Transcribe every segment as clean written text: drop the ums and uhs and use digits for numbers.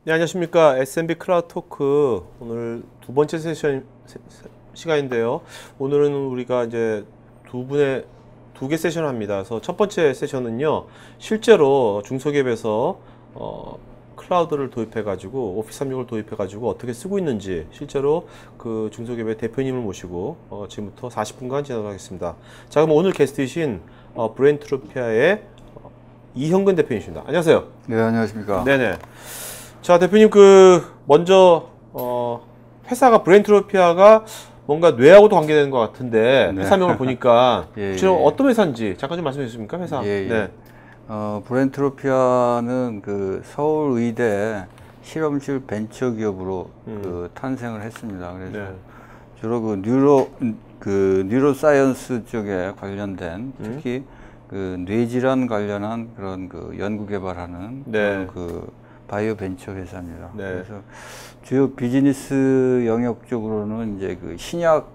네, 안녕하십니까. S&B 클라우드 토크 오늘 두 번째 시간인데요. 오늘은 우리가 이제 두 개 세션을 합니다. 그래서 첫 번째 세션은요, 실제로 중소기업에서 클라우드를 도입해가지고 오피스 365를 도입해가지고 어떻게 쓰고 있는지 실제로 그 중소기업의 대표님을 모시고 지금부터 40분간 진행하도록 하겠습니다. 자, 그럼 오늘 게스트이신 브레인트로피아의 이형근 대표님이십니다. 안녕하세요. 네, 안녕하십니까. 네네. 자, 대표님 먼저 회사가 브레인트로피아가 뭔가 뇌하고도 관계되는 것 같은데 네. 회사명을 보니까 예, 지금 예. 어떤 회사인지 잠깐 좀 말씀해 주십니까? 회사. 예, 예. 네. 브레인트로피아는 그 서울의대 실험실 벤처기업으로 그 탄생을 했습니다. 그래서 네. 주로 뉴로사이언스 쪽에 관련된 특히 그 뇌질환 관련한 그런 그 연구 개발하는 네. 그런 그 바이오 벤처 회사입니다. 네. 그래서 주요 비즈니스 영역 쪽으로는 이제 그 신약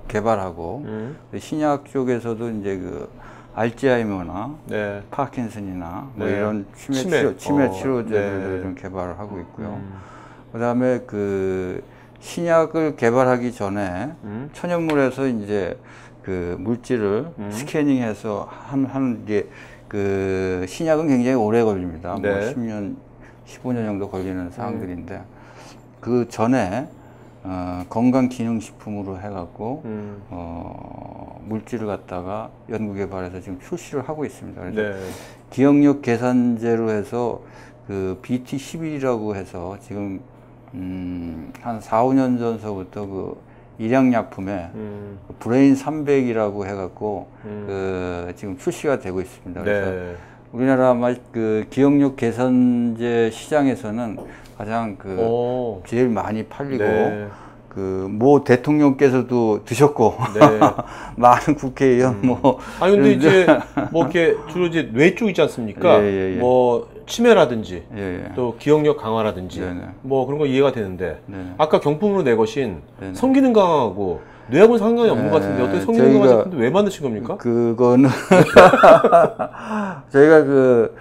개발하고 그 신약 쪽에서도 이제 그 알츠하이머나 네. 파킨슨이나 뭐 네. 이런 치매 치료제들을 좀 개발을 하고 있고요. 그다음에 그 신약을 개발하기 전에 천연물에서 이제 그 물질을 스캐닝해서 한 게 그 신약은 굉장히 오래 걸립니다. 네. 뭐 10년, 15년 정도 걸리는 사항들인데 그 전에 건강기능식품으로 해갖고 물질을 갖다가 연구개발해서 지금 출시를 하고 있습니다. 그래서 네. 기억력 개선제로 해서 그 BT11이라고 해서 지금 한 4, 5년 전서부터 그 일양약품에 그 브레인 300이라고 해갖고 그 지금 출시가 되고 있습니다. 그래서 네. 우리나라 그 기억력 개선제 시장에서는 가장 그 제일 많이 팔리고 네. 그 모 대통령께서도 드셨고 네. 많은 국회의원 뭐 아니 근데 이제 뭐 이렇게 주로 이제 뇌 쪽 있지 않습니까? 예. 뭐 치매라든지 예. 또 기억력 강화라든지 네네. 뭐 그런 거 이해가 되는데 네네. 아까 경품으로 내거신 네네. 성기능 강화하고 뇌하고는 상관이 없는 것 같은데 어떻게 성기능 강화 제품도 왜 만드신 겁니까? 그거는 저희가 그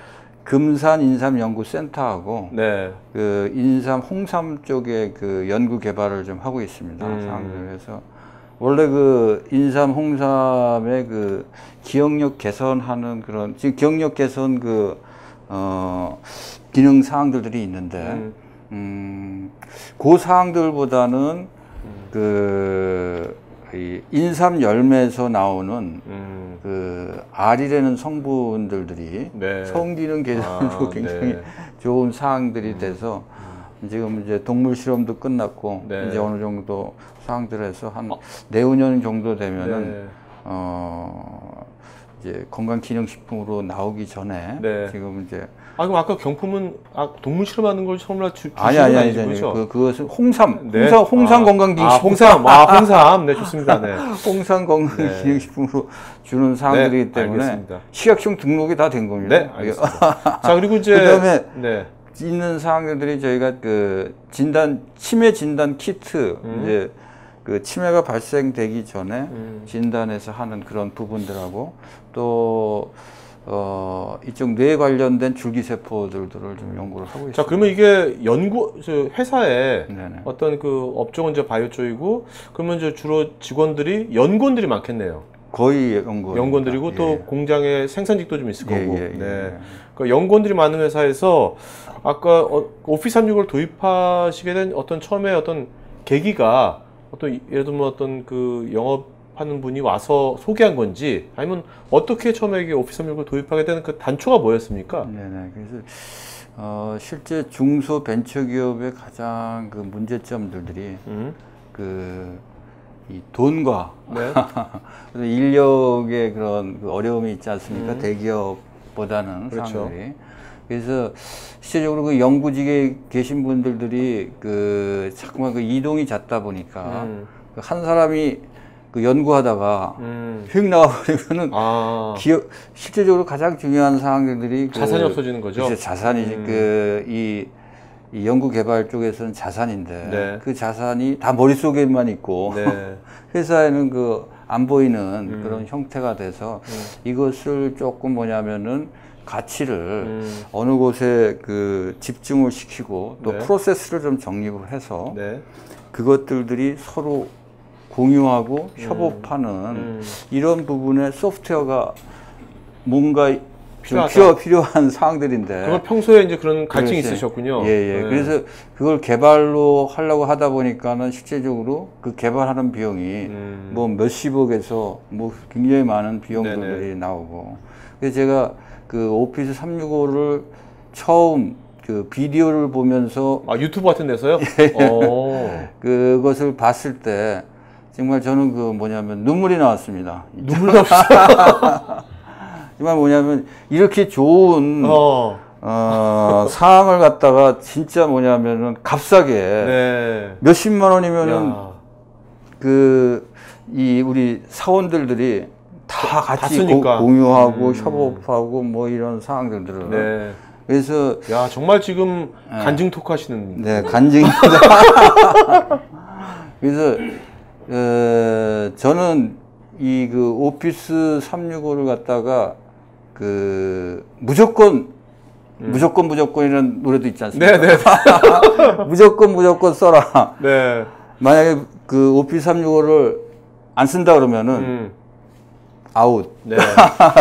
금산 인삼연구센터하고 네. 그 인삼 홍삼 쪽에 그 연구 개발을 좀 하고 있습니다. 그래서 원래 그 인삼 홍삼의 그 기억력 개선하는 그런 지금 기억력 개선 그 기능 사항들이 있는데 그 사항들보다는 이 인삼 열매에서 나오는 그 알이라는 성분들이 네. 성기능 개선으로 굉장히 네. 좋은 사항들이 돼서 지금 이제 동물 실험도 끝났고 네. 이제 어느 정도 사항들에서 한 내후년 정도 되면은 네. 이제 건강기능식품으로 나오기 전에 네. 지금 이제 그럼 아까 경품은 동물 실험하는 걸 처음으로 아니 그것은 홍삼 네. 홍삼 건강기능식품 홍삼 네 좋습니다. 네. 홍삼 건강기능식품으로 주는 사항들이기 네, 때문에 알겠습니다. 식약청 등록이 다 된 겁니다. 네, 알겠습니다. 자, 그리고 이제 그다음에 네. 있는 사항들이 저희가 그 치매 진단 키트 이제 그 치매가 발생되기 전에 진단해서 하는 그런 부분들하고 또 이쪽 뇌에 관련된 줄기세포들을 좀 연구를 하고 있습니다. 자, 그러면 이게 회사에 네네. 어떤 그 업종은 이제 바이오 쪽이고 그러면 이제 주로 연구원들이 많겠네요. 거의 연구원들이고 또 예. 공장에 생산직도 좀 있을 거고. 예. 네. 그러니까 연구원들이 많은 회사에서 아까 오피스 365를 도입하시게 된 어떤 처음에 어떤 계기가 예를 들면 어떤 그 영업하는 분이 와서 소개한 건지 아니면 어떻게 처음에 이게 오피스 365를 도입하게 되는 그 단초가 뭐였습니까? 네네. 그래서 실제 중소 벤처기업의 가장 그 문제점들이 이 돈과 네. 그래서 인력의 그런 그 어려움이 있지 않습니까? 대기업보다는 그렇죠. 사람들이. 그래서 실제적으로 그 연구직에 계신 분들이 자꾸만 그 이동이 잦다 보니까 한 사람이 그 연구하다가 휙 나와버리면은 실제적으로 가장 중요한 사항들이 자산이 없어지는 거죠. 그렇죠. 자산이 이 연구 개발 쪽에서는 자산인데 네. 그 자산이 다 머릿속에만 있고 네. 회사에는 그 안 보이는 그런 형태가 돼서 이것을 조금 뭐냐면은 가치를 어느 곳에 그 집중을 시키고 또 네. 프로세스를 좀 정립을 해서 네. 그것들이 서로 공유하고 협업하는 이런 부분에 소프트웨어가 뭔가 좀 필요한 사항들인데. 그거 평소에 이제 그런 갈증이 그렇지. 있으셨군요. 예, 예. 네. 그래서 그걸 개발로 하려고 하다 보니까는 실제적으로 그 개발하는 비용이 뭐 몇십억에서 뭐 굉장히 많은 비용들이 네네. 나오고. 그래서 제가 그 오피스 365를 처음 그 비디오를 보면서 아, 유튜브 같은 데서요? 그것을 봤을 때 정말 저는 그 뭐냐면 눈물이 나왔습니다. 눈물 나오시죠? 정말 뭐냐면 이렇게 좋은 사항을 갖다가 진짜 뭐냐면은 값싸게 네. 몇십만 원이면은 야. 이 우리 사원들이 다 같이 쓰니까. 공유하고 협업하고 뭐 이런 사항들을. 네. 그래서 야, 정말 지금 간증 토크 하시는. 네, 간증입니다. 그래서 저는 이 그 오피스 365를 갖다가 그 무조건 이런 노래도 있지 않습니까? 네, 네. 무조건 써라. 네. 만약에 그 오피스 365를 안 쓴다 그러면은 아웃. 네.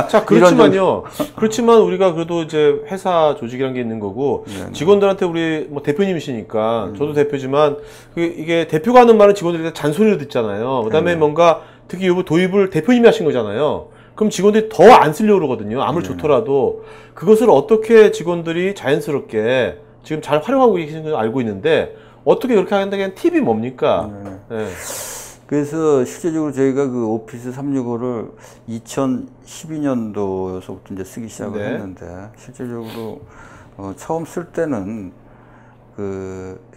자, 그렇지만요. 그렇지만 우리가 그래도 이제 회사 조직이라는 게 있는 거고, 직원들한테 우리 뭐 대표님이시니까, 저도 대표지만, 이게 대표가 하는 말은 직원들이 잔소리를 듣잖아요. 그 다음에 뭔가, 특히 요 도입을 대표님이 하신 거잖아요. 그럼 직원들이 더 안 쓰려고 그러거든요. 아무리 좋더라도. 그것을 어떻게 직원들이 자연스럽게 지금 잘 활용하고 계시는 걸 알고 있는데, 어떻게 그렇게 하는데 팁이 뭡니까? 네. 그래서 실제적으로 저희가 그 오피스 365를 2012년도서부터 이제 쓰기 시작을 네. 했는데, 실제적으로 처음 쓸 때는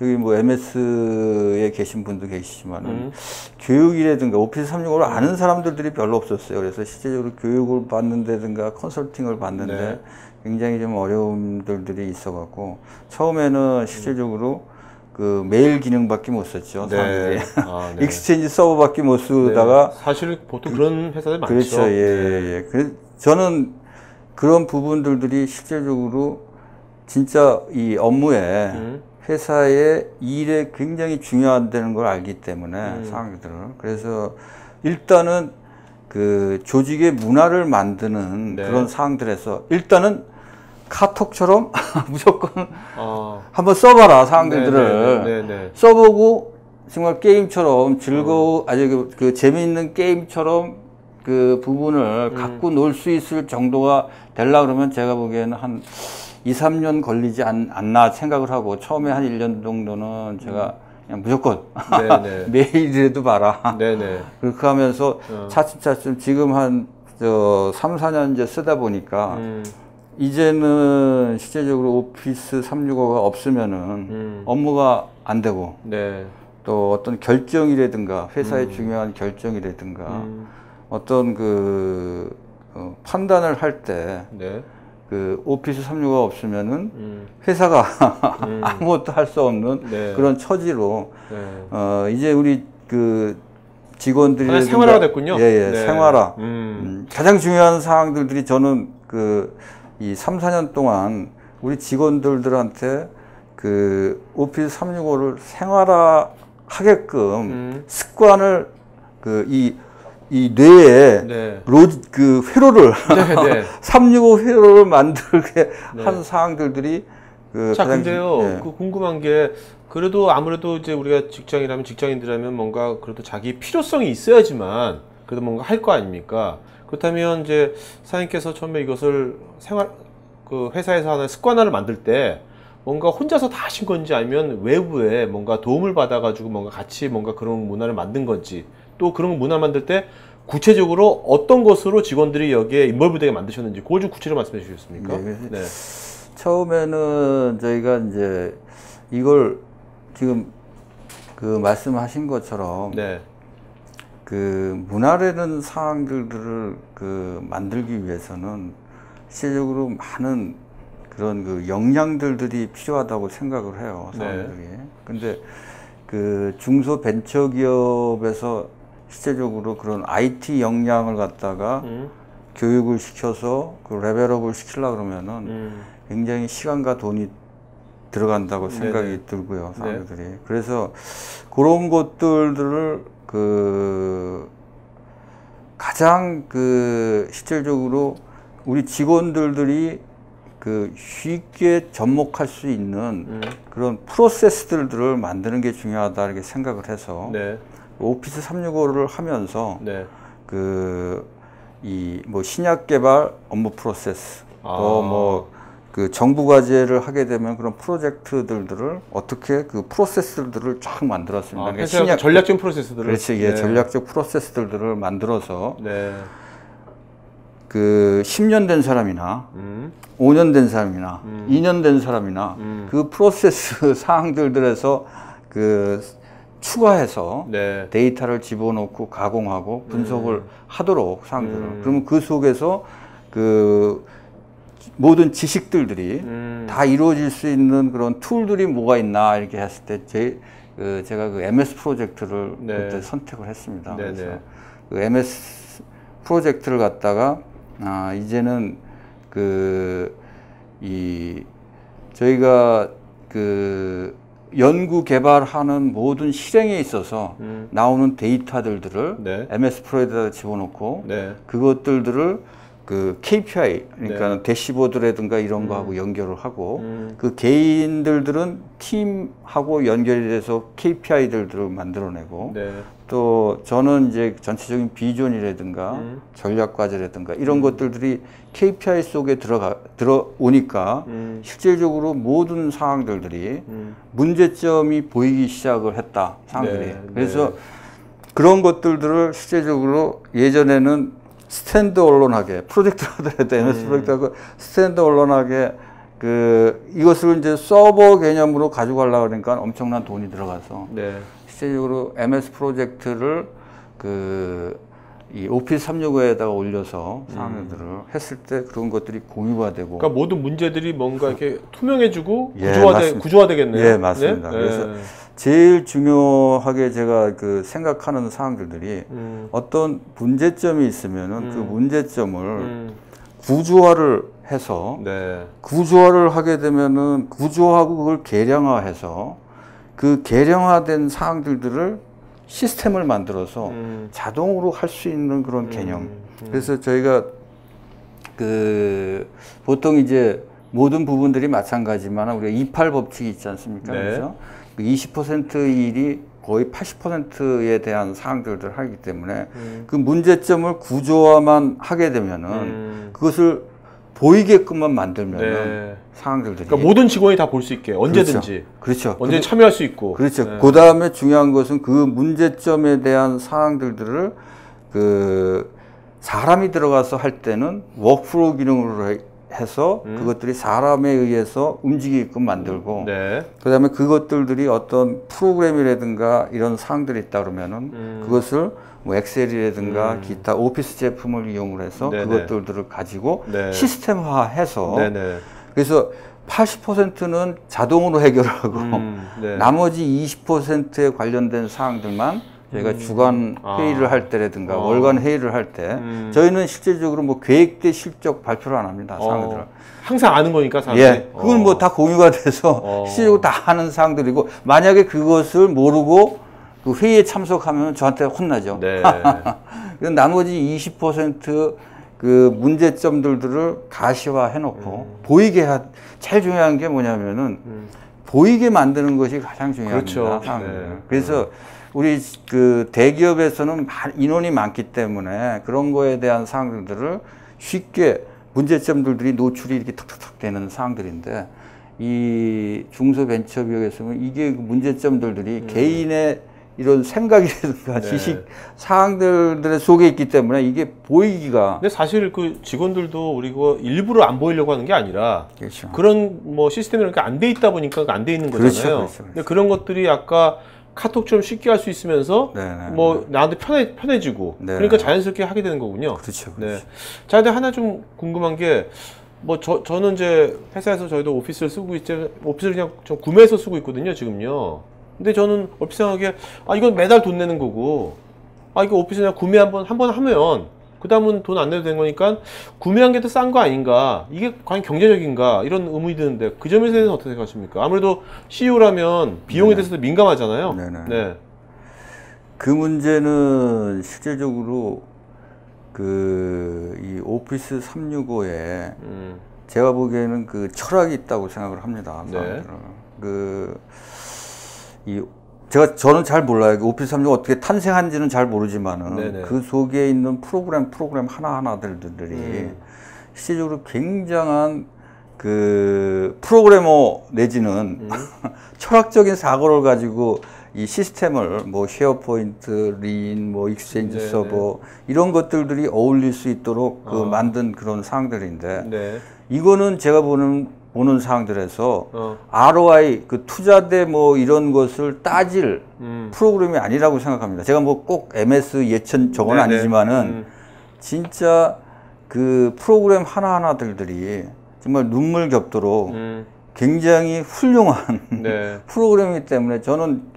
여기 뭐 MS에 계신 분도 계시지만은 교육이라든가 오피스 365를 아는 사람들이 별로 없었어요. 그래서 실제적으로 교육을 받는다든가 컨설팅을 받는데 네. 굉장히 좀 어려움들이 있어갖고 처음에는 실제적으로 그 메일 기능밖에 못 썼죠. 사람들이. 아, 네. 익스체인지 서버밖에 못 쓰다가. 네. 사실 보통 그런 회사들 많죠. 그렇죠. 예, 예, 예. 저는 그런 부분들이 실제적으로 진짜 이 업무에 회사의 일에 굉장히 중요하다는 걸 알기 때문에 상황들을. 그래서 일단은 그 조직의 문화를 만드는 네. 그런 사항들에서 일단은 카톡처럼 무조건 아. 한번 써봐라 사항들을 네네. 써보고 정말 게임처럼 아주 그 재미있는 게임처럼 그 부분을 갖고 놀 수 있을 정도가 되려 그러면 제가 보기에는 한 2, 3년 걸리지 않나 생각을 하고 처음에 한 1년 정도는 제가 그냥 무조건 매일이라도 봐라. 네네. 그렇게 하면서 차츰차츰 지금 한 3, 4년 이제 쓰다 보니까 이제는 실제적으로 오피스 365가 없으면은 업무가 안 되고 네. 또 어떤 결정이라든가 회사의 중요한 결정이라든가 어떤 판단을 할 때 네. 그 오피스 365가 없으면은 회사가 아무것도 할 수 없는 그런 처지로 이제 우리 그 직원들이 생활화가 됐군요. 예, 생활화. 가장 중요한 사항들이 저는 이 3, 4년 동안 우리 직원들한테 그 오피스 365를 생활화하게끔 습관을 이 뇌에 회로를 365 회로를 만들게 한 사항들이 자, 근데요, 궁금한 게 그래도 아무래도 이제 우리가 직장인들이라면 뭔가 그래도 자기 필요성이 있어야지만 그래도 뭔가 할 거 아닙니까? 그렇다면 이제 사장님께서 처음에 이것을 회사에서 하는 습관화를 만들 때 뭔가 혼자서 다 하신 건지 아니면 외부에 뭔가 도움을 받아가지고 뭔가 같이 뭔가 그런 문화를 만든 건지 또 그런 문화를 만들 때 구체적으로 어떤 것으로 직원들이 여기에 인볼브되게 만드셨는지 그걸 좀 구체적으로 말씀해 주시겠습니까? 네. 처음에는 저희가 이제 이걸 지금 말씀하신 것처럼 문화라는 사항들을 만들기 위해서는 실질적으로 많은 그런 역량들이 필요하다고 생각을 해요, 사람들이. 근데 중소벤처기업에서 실제적으로 그런 IT 역량을 갖다가 교육을 시켜서 그 레벨업을 시키려고 그러면은 굉장히 시간과 돈이 들어간다고 생각이 네네. 들고요, 사람들이. 네. 그래서 그런 것들을 가장 실질적으로 우리 직원들이 쉽게 접목할 수 있는 그런 프로세스들을 만드는 게 중요하다 이렇게 생각을 해서 네. 오피스 365를 하면서 네. 뭐 신약 개발 업무 프로세스 또 정부 과제를 하게 되면 그런 프로젝트들을 어떻게 그 프로세스들을 쫙 만들었습니다. 그러니까 신약 전략적 프로세스들을. 그렇지, 예, 전략적 프로세스들을 만들어서 네. 10년 된 사람이나 5년 된 사람이나 2년 된 사람이나 그 프로세스 사항들에서 추가해서 네. 데이터를 집어넣고 가공하고 분석을 하도록 사항들을. 그러면 그 속에서 모든 지식들이 다 이루어질 수 있는 그런 툴들이 뭐가 있나 이렇게 했을 때 제가 MS 프로젝트를 네. 그때 선택을 했습니다. 네, 그래서 네. MS 프로젝트를 갖다가 이제는 저희가 연구 개발하는 모든 실행에 있어서 나오는 데이터들을 네. MS 프로에다 집어넣고 네. 그것들을 KPI 그러니까 네. 대시보드라든가 이런 거하고 연결을 하고 그 개인들은 팀하고 연결이 돼서 KPI들을 만들어내고 네. 또 저는 이제 전체적인 비전이라든가 전략 과제라든가 이런 것들이 KPI 속에 들어오니까 실질적으로 모든 사항들이 문제점이 보이기 시작을 했다, 사항들이. 네, 그래서 네. 그런 것들을 실질적으로 예전에는 스탠드 언론하게 프로젝트 하더라도 MS 프로젝트하고 스탠드 언론하게 이것을 이제 서버 개념으로 가져가려고 그러니까 엄청난 돈이 들어가서 네. 실질적으로 MS 프로젝트를 이 오피스 365에다가 올려서 사항들을 했을 때 그런 것들이 공유가 되고. 그러니까 모든 문제들이 뭔가 이렇게 투명해지고 예, 구조화되겠네요. 예, 맞습니다. 네? 그래서 제일 중요하게 제가 생각하는 사항들이 어떤 문제점이 있으면은 그 문제점을 구조화를 해서 네. 구조화를 하게 되면은 구조화하고 그걸 계량화해서 그 계량화된 사항들을 시스템을 만들어서 자동으로 할 수 있는 그런 개념. 그래서 저희가 보통 이제 모든 부분들이 마찬가지만 우리가 28 법칙이 있지 않습니까? 네. 그래서 20%의 일이 거의 80%에 대한 사항들을 하기 때문에 그 문제점을 구조화만 하게 되면은 그것을 보이게끔만 만들면은 네. 사항들이. 그러니까 모든 직원이 다 볼 수 있게 언제든지. 그렇죠. 언제든지 참여할 수 있고. 그렇죠. 네. 그 다음에 중요한 것은 그 문제점에 대한 사항들을 사람이 들어가서 할 때는 워크플로우 기능으로 해서 그것들이 사람에 의해서 움직이게끔 만들고 네. 그 다음에 그것들이 어떤 프로그램이라든가 이런 사항들이 있다 그러면은 그것을 뭐 엑셀이라든가 기타 오피스 제품을 이용을 해서 네네. 그것들을 가지고 네. 시스템화해서 네네. 그래서 80%는 자동으로 해결하고 네. 나머지 20%에 관련된 사항들만 저희가 주간 회의를 할 때라든가 월간 회의를 할 때 저희는 실제적으로 뭐 계획대 실적 발표를 안 합니다. 사항들을. 항상 아는 거니까 사람들이. 예, 그건 뭐 다 공유가 돼서 실제적으로 다 하는 사항들이고 만약에 그것을 모르고 그 회의에 참석하면 저한테 혼나죠. 네. 나머지 20% 그 문제점들을 가시화해 놓고 보이게 제일 중요한 게 뭐냐면은 보이게 만드는 것이 가장 중요합니다. 그렇죠. 네. 그래서 우리 대기업에서는 인원이 많기 때문에 그런 거에 대한 사항들을 쉽게 문제점들이 노출이 이렇게 탁탁탁 되는 사항들인데 이 중소벤처기업에서는 이게 문제점들이 개인의 이런 생각이라든가 네. 지식 사항들 속에 있기 때문에 이게 보이기가. 근데 사실 그 직원들도 우리 그 일부러 안 보이려고 하는 게 아니라 그렇죠. 그런 뭐 시스템이 이렇게 안 돼 있다 보니까 안 돼 있는 거잖아요. 그렇죠, 그렇죠. 근데 그런 것들이 아까 카톡처럼 쉽게 할 수 있으면서 네네. 뭐 나한테 편해지고 네. 그러니까 자연스럽게 하게 되는 거군요. 그렇죠. 네. 그렇죠. 자, 근데 하나 좀 궁금한 게 뭐 저는 이제 회사에서 저희도 오피스를 쓰고 있지 오피스를 그냥 좀 구매해서 쓰고 있거든요, 지금요. 근데 저는 얼핏 생각하기에 이건 매달 돈 내는 거고 이거 오피스 그냥 구매 한 번 하면 그 다음은 돈 안 내도 되는 거니까 구매한 게 더 싼 거 아닌가? 이게 과연 경제적인가? 이런 의문이 드는데 그 점에 대해서는 어떻게 생각하십니까? 아무래도 CEO라면 비용에 대해서도 민감하잖아요. 네네. 네. 그 문제는 실질적으로 이 오피스 365에 제가 보기에는 그 철학이 있다고 생각을 합니다. 네. 저는 잘 몰라요. 오피스 365 어떻게 탄생한지는 잘 모르지만은 네네. 그 속에 있는 프로그램 하나하나들이 실질적으로 굉장한 그 프로그래머 내지는 철학적인 사고를 가지고 이 시스템을 뭐 쉐어포인트, 린, 뭐 익스체인지 네네. 서버 이런 것들이 어울릴 수 있도록 만든 그런 사항들인데 네. 이거는 제가 보는 사항들에서 ROI 그 투자대 뭐 이런 것을 따질 프로그램이 아니라고 생각합니다. 제가 뭐 꼭 MS 예천 저건 네네. 아니지만은 진짜 그 프로그램 하나하나들이 정말 눈물 겹도록 굉장히 훌륭한 네. 프로그램이기 때문에 저는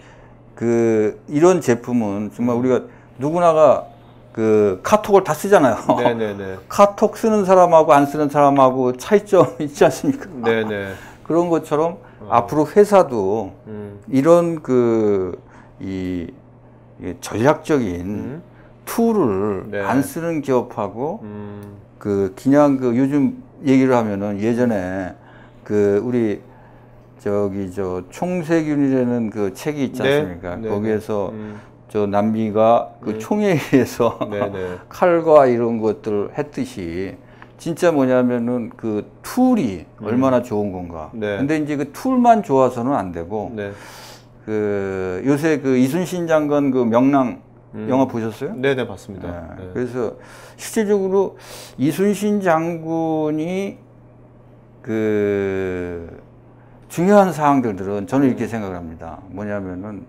이런 제품은 정말 우리가 누구나가 그 카톡을 다 쓰잖아요. 네네네. 카톡 쓰는 사람하고 안 쓰는 사람하고 차이점이 있지 않습니까? 네네. 그런 것처럼 앞으로 회사도 이런 이 전략적인 툴을 네. 안 쓰는 기업하고 그냥 요즘 얘기를 하면은 예전에 우리 총세균이라는 그 책이 있지 않습니까? 네. 거기에서 저 남미가 그 총에 의해서 네네. 칼과 이런 것들을 했듯이 진짜 뭐냐면은 그 툴이 얼마나 좋은 건가. 네. 근데 이제 그 툴만 좋아서는 안 되고 네. 요새 이순신 장관 명랑 영화 보셨어요? 네네, 봤습니다. 네. 네. 그래서 실질적으로 이순신 장군이 중요한 사항들은 저는 이렇게 생각을 합니다. 뭐냐면은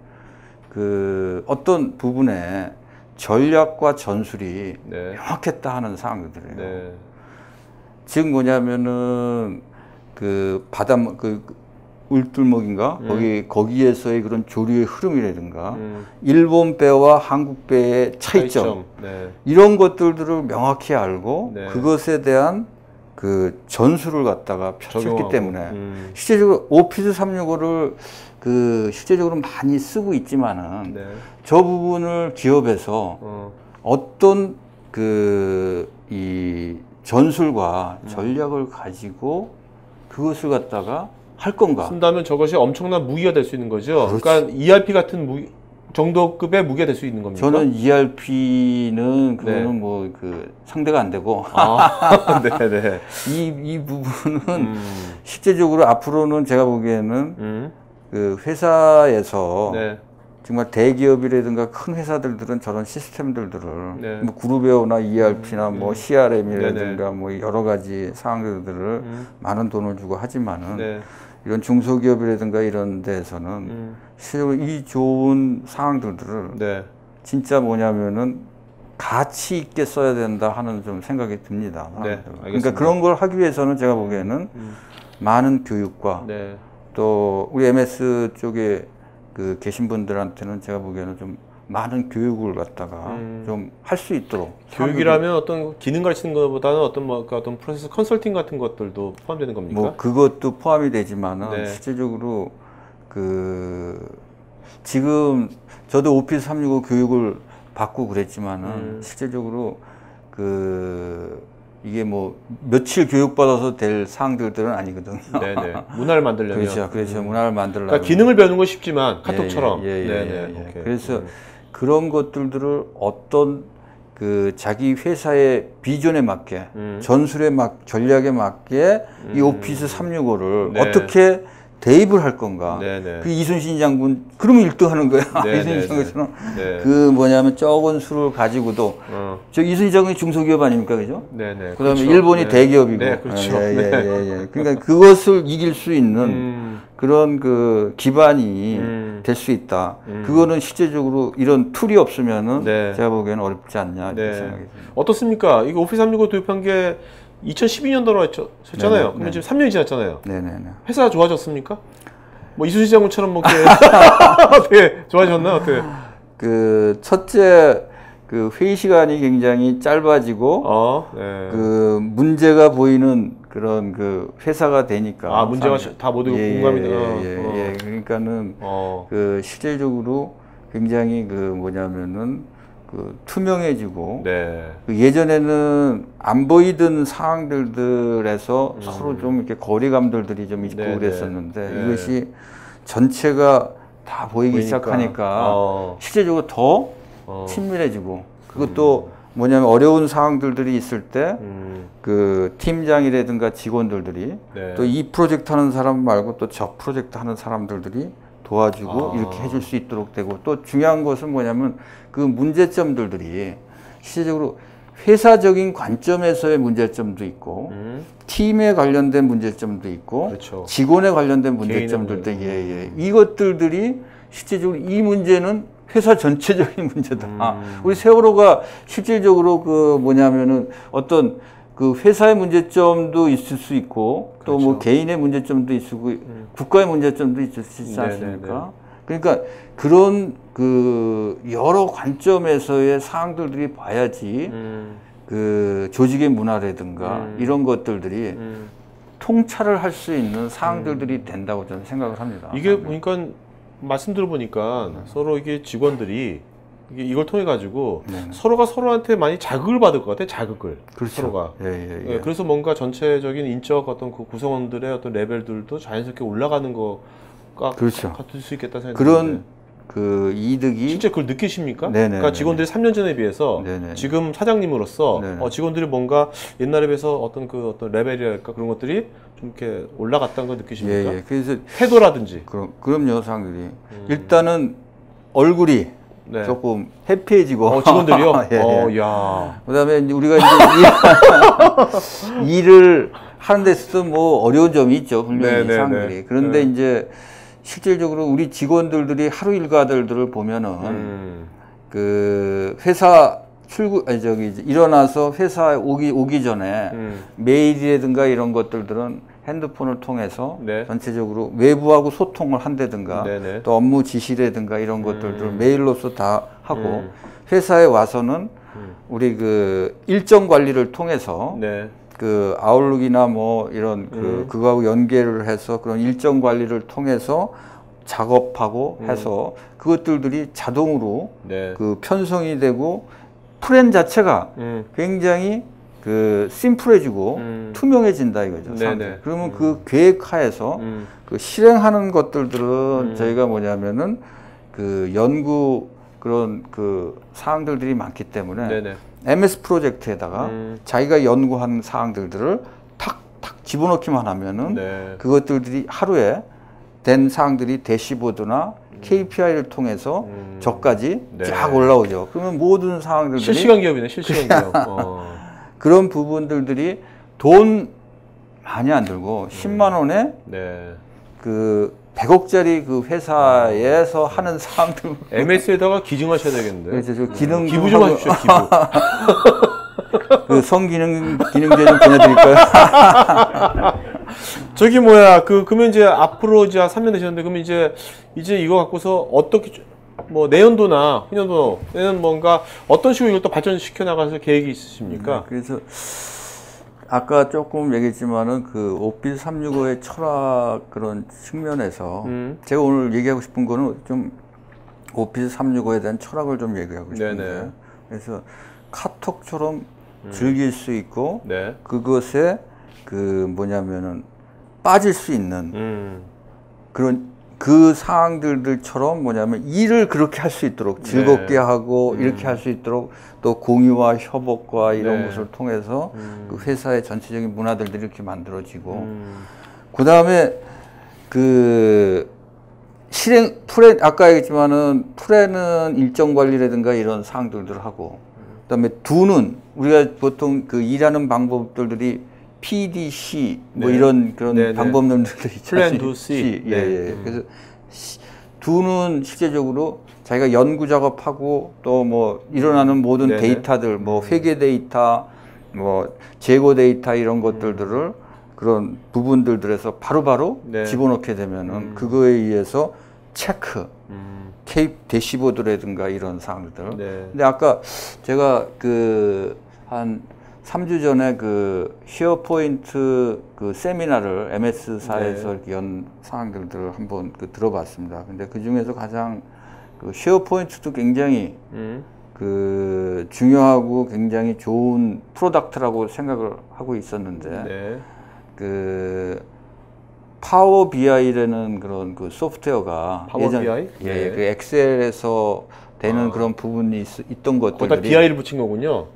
어떤 부분에 전략과 전술이 네. 명확했다 하는 사항들이에요. 네. 즉 뭐냐면은 울들목인가 거기에서의 그런 조류의 흐름이라든가 일본 배와 한국 배의 차이점. 네. 이런 것들을 명확히 알고 네. 그것에 대한 전술을 갖다가 펼쳤기 적용하고. 때문에 실제적으로 오피스 365를 실제적으로 많이 쓰고 있지만은 네. 저 부분을 기업에서 어떤 이 전술과 전략을 가지고 그것을 갖다가 할 건가? 쓴다면 저것이 엄청난 무기가 될 수 있는 거죠. 그렇지. 그러니까 ERP 같은 정도급의 무기가 될 수 있는 겁니까? 저는 ERP는 그거는 네. 뭐 상대가 안 되고 네네. 이 부분은 실제적으로 앞으로는 제가 보기에는 회사에서 네. 정말 대기업이라든가 큰 회사들은 저런 시스템들을 네. 뭐 그룹웨어나 ERP나 뭐 CRM이라든가 네네. 뭐 여러 가지 사항들을 많은 돈을 주고 하지만은 네. 이런 중소기업이라든가 이런 데에서는 실제로 이 좋은 사항들을 네. 진짜 뭐냐면은 가치 있게 써야 된다 하는 좀 생각이 듭니다. 네, 그러니까 알겠습니다. 그런 걸 하기 위해서는 제가 보기에는 많은 교육과 네. 또 우리 MS 쪽에 계신 분들한테는 제가 보기에는 좀 많은 교육을 갖다가 좀 할 수 있도록 교육이라면 어떤 기능 가르치는 것보다는 어떤 프로세스 컨설팅 같은 것들도 포함되는 겁니까? 뭐 그것도 포함이 되지만은 네. 실제적으로 지금 저도 오피스 365 교육을 받고 그랬지만은 실제적으로 이게 뭐 며칠 교육받아서 될 사항들은 아니거든요. 네네. 문화를 만들려면. 그렇죠. 문화를 만들려면. 그러니까 기능을 배우는 건 쉽지만 카톡처럼. 네네. 오케이. 그래서 그런 것들을 어떤 자기 회사의 비전에 맞게, 전술에 전략에 맞게 이 오피스 365를 네. 어떻게 대입을 할 건가. 네네. 이순신 장군, 그러면 1등 하는 거야. 네네. 이순신 장군처럼. 네. 뭐냐면 적은 수를 가지고도, 이순신 장군이 중소기업 아닙니까? 그죠? 네네. 그 다음에 그렇죠. 일본이 네. 대기업이고. 네, 그렇죠. 그러니까 그것을 이길 수 있는 그런 기반이 될 수 있다. 그거는 실제적으로 이런 툴이 없으면은 네. 제가 보기에는 어렵지 않냐 이렇게 네. 생각이 듭니다. 어떻습니까? 이거 오피스 365 도입한 게 2012년도로 했잖아요. 네네. 그러면 지금 3년이 지났잖아요. 네네네. 회사 좋아졌습니까? 뭐 이순신 장군처럼 뭐 이렇게 어떻게 좋아졌나 어떻게? 첫째 그 회의 시간이 굉장히 짧아지고 네. 그 문제가 보이는 그런 그 회사가 되니까 문제가 다 모두 공감이 돼요. 예. 그러니까는 그 실질적으로 굉장히 그 뭐냐면은 그 투명해지고 네. 그 예전에는 안 보이던 상황들에서 서로 좀 이렇게 거리감들이 좀 있고 그랬었는데 이것이 전체가 다 보이기 시작하니까 실제적으로 더 친밀해지고 그것도 뭐냐면 어려운 상황들이 있을 때 그 팀장이라든가 직원들이 또 이 프로젝트 하는 사람 말고 또 저 프로젝트 하는 사람들이 도와주고 이렇게 해줄 수 있도록 되고 또 중요한 것은 뭐냐면 그 문제점들이 실제적으로 회사적인 관점에서의 문제점도 있고 팀에 관련된 문제점도 있고 그렇죠. 직원에 관련된 문제점들도 이것들이 실제적으로 이 문제는 회사 전체적인 문제다. 우리 세월호가 실질적으로 그 뭐냐면은 어떤 그 회사의 문제점도 있을 수 있고 또 뭐 개인의 문제점도 있고 국가의 문제점도 있을 수 있지 않습니까? 그러니까 그런 그 여러 관점에서의 사항들이 봐야지 그 조직의 문화라든가 이런 것들이 통찰을 할 수 있는 사항들이 된다고 저는 생각을 합니다. 이게 보니까 말씀 들어보니까 서로 이게 직원들이 이걸 통해 가지고 서로가 서로한테 많이 자극을 받을 것 같아요. 자극을. 그렇죠. 서로가. 그래서 뭔가 전체적인 인적 어떤 그 구성원들의 어떤 레벨들도 자연스럽게 올라가는 거가 같을 수 있겠다 생각이 그런 드는데. 그 이득이 실제 그걸 느끼십니까? 그러니까 직원들이 3년 전에 비해서 지금 사장님으로서 직원들이 뭔가 옛날에 비해서 어떤 그 어떤 레벨이랄까 그런 것들이 좀 이렇게 올라갔다는 걸 느끼십니까? 그래서 태도라든지. 그럼요, 상들이 일단은 얼굴이 조금 해피해지고 직원들이요? 야. 그다음에 우리가 이제 일을 하는 데서도 뭐 어려운 점이 있죠, 분명히 상들이. 그런데 이제 실질적으로 우리 직원들이 하루 일과들을 보면은 그 회사 일어나서 회사에 오기 전에 메일이라든가 이런 것들은 핸드폰을 통해서 전체적으로 외부하고 소통을 한다든가 또 업무 지시라든가 이런 것들을 메일로서 다 하고 회사에 와서는 우리 그 일정 관리를 통해서 그 아웃룩이나 뭐 이런 그거하고 연계를 해서 그런 일정 관리를 통해서 작업하고 해서 그것들이 자동으로 그 편성이 되고 플랜 자체가 굉장히 그 심플해지고 투명해진다 이거죠. 그러면 그 계획하에서 그 실행하는 것들은 저희가 뭐냐면은 그 연구 그런 그 사항들이 많기 때문에 MS 프로젝트에다가 자기가 연구한 사항들을 탁탁 집어넣기만 하면은 그것들이 하루에 된 사항들이 대시보드나 KPI를 통해서 저까지 쫙 올라오죠. 그러면 모든 사항들이 실시간 기업이네, 실시간 기업. 그런 부분들이 돈 많이 안 들고 10만 원에 그 100억짜리 그 회사에서 하는 사항들 MS에다가 기증하셔야 되겠는데. 그래서 저 기능 기부 좀 하십시오, 기부. 그 성기능제 좀 보내드릴까요? 저기 뭐야, 그러면 이제 앞으로 이제 3년 되셨는데, 그러면 이제 이거 갖고서 어떻게, 뭐 내년도나 후년도, 내년 뭔가 어떤 식으로 이걸 또 발전시켜 나가서 계획이 있으십니까? 그래서 아까 조금 얘기했지만은 그 오피스 365의 철학 그런 측면에서 제가 오늘 얘기하고 싶은 거는 좀 오피스 365에 대한 철학을 좀 얘기하고 싶은데 그래서 카톡처럼 즐길 수 있고 그것에 그 뭐냐면은 빠질 수 있는 그런 그 상황들처럼 뭐냐면 일을 그렇게 할 수 있도록 즐겁게 하고 이렇게 할 수 있도록 또 공유와 협업과 이런 것을 통해서 그 회사의 전체적인 문화들이 이렇게 만들어지고 그 다음에 그 실행 프레 아까 얘기했지만은 프레는 일정 관리라든가 이런 사항들을 하고 그다음에 두는 우리가 보통 그 일하는 방법들이 PDC 뭐 이런 그런 방법론들도 있죠. 플랜 두 C. 그래서 두는 실제적으로 자기가 연구 작업하고 또 뭐 일어나는 모든 데이터들 뭐 회계 데이터 뭐 재고 데이터 이런 것들을 그런 부분들에서 바로바로 집어넣게 되면은 그거에 의해서 체크, 케이프 대시보드라든가 이런 사항들. 네. 근데 아까 제가 한 3주 전에 쉐어포인트 세미나를 MS사에서 네. 연 사항들을 한번 들어봤습니다. 근데 그 중에서 가장 쉐어포인트도 굉장히 중요하고 굉장히 좋은 프로덕트라고 생각을 하고 있었는데, 네. 파워 BI라는 그런 소프트웨어가 파워 BI? 예, 그 엑셀에서 되는 그런 부분이 있던 것들이 거기다 BI를 붙인 거군요.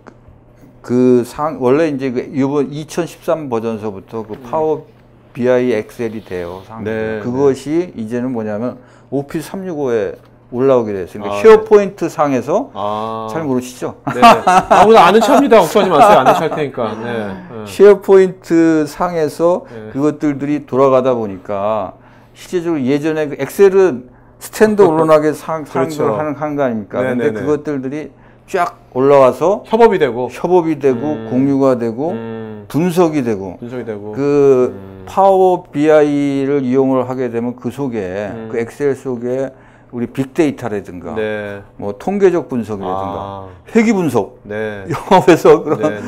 원래 이제 이번 2013 버전서부터 파워 BI 엑셀이 돼요. 네, 그것이 이제는 뭐냐면 오피스 365에 올라오게 됐어요. 그러니까 아, 쉐어포인트 상에서 잘 모르시죠? 네. 아무나 아는 체합니다. 걱정하지 마세요. 아는 체할 테니까. 네. 쉐어포인트 상에서 그것들이 돌아가다 보니까 실제적으로 예전에 엑셀은 스탠드 올론하게 그렇죠. 하는 거 아닙니까? 네, 근데 네, 그것들이 쫙 올라와서 협업이 되고 공유가 되고 분석이 되고 파워 BI를 이용을 하게 되면 그 속에 그 엑셀 속에 우리 빅데이터라든가 뭐 통계적 분석이라든가 회계 분석 영업에서 그런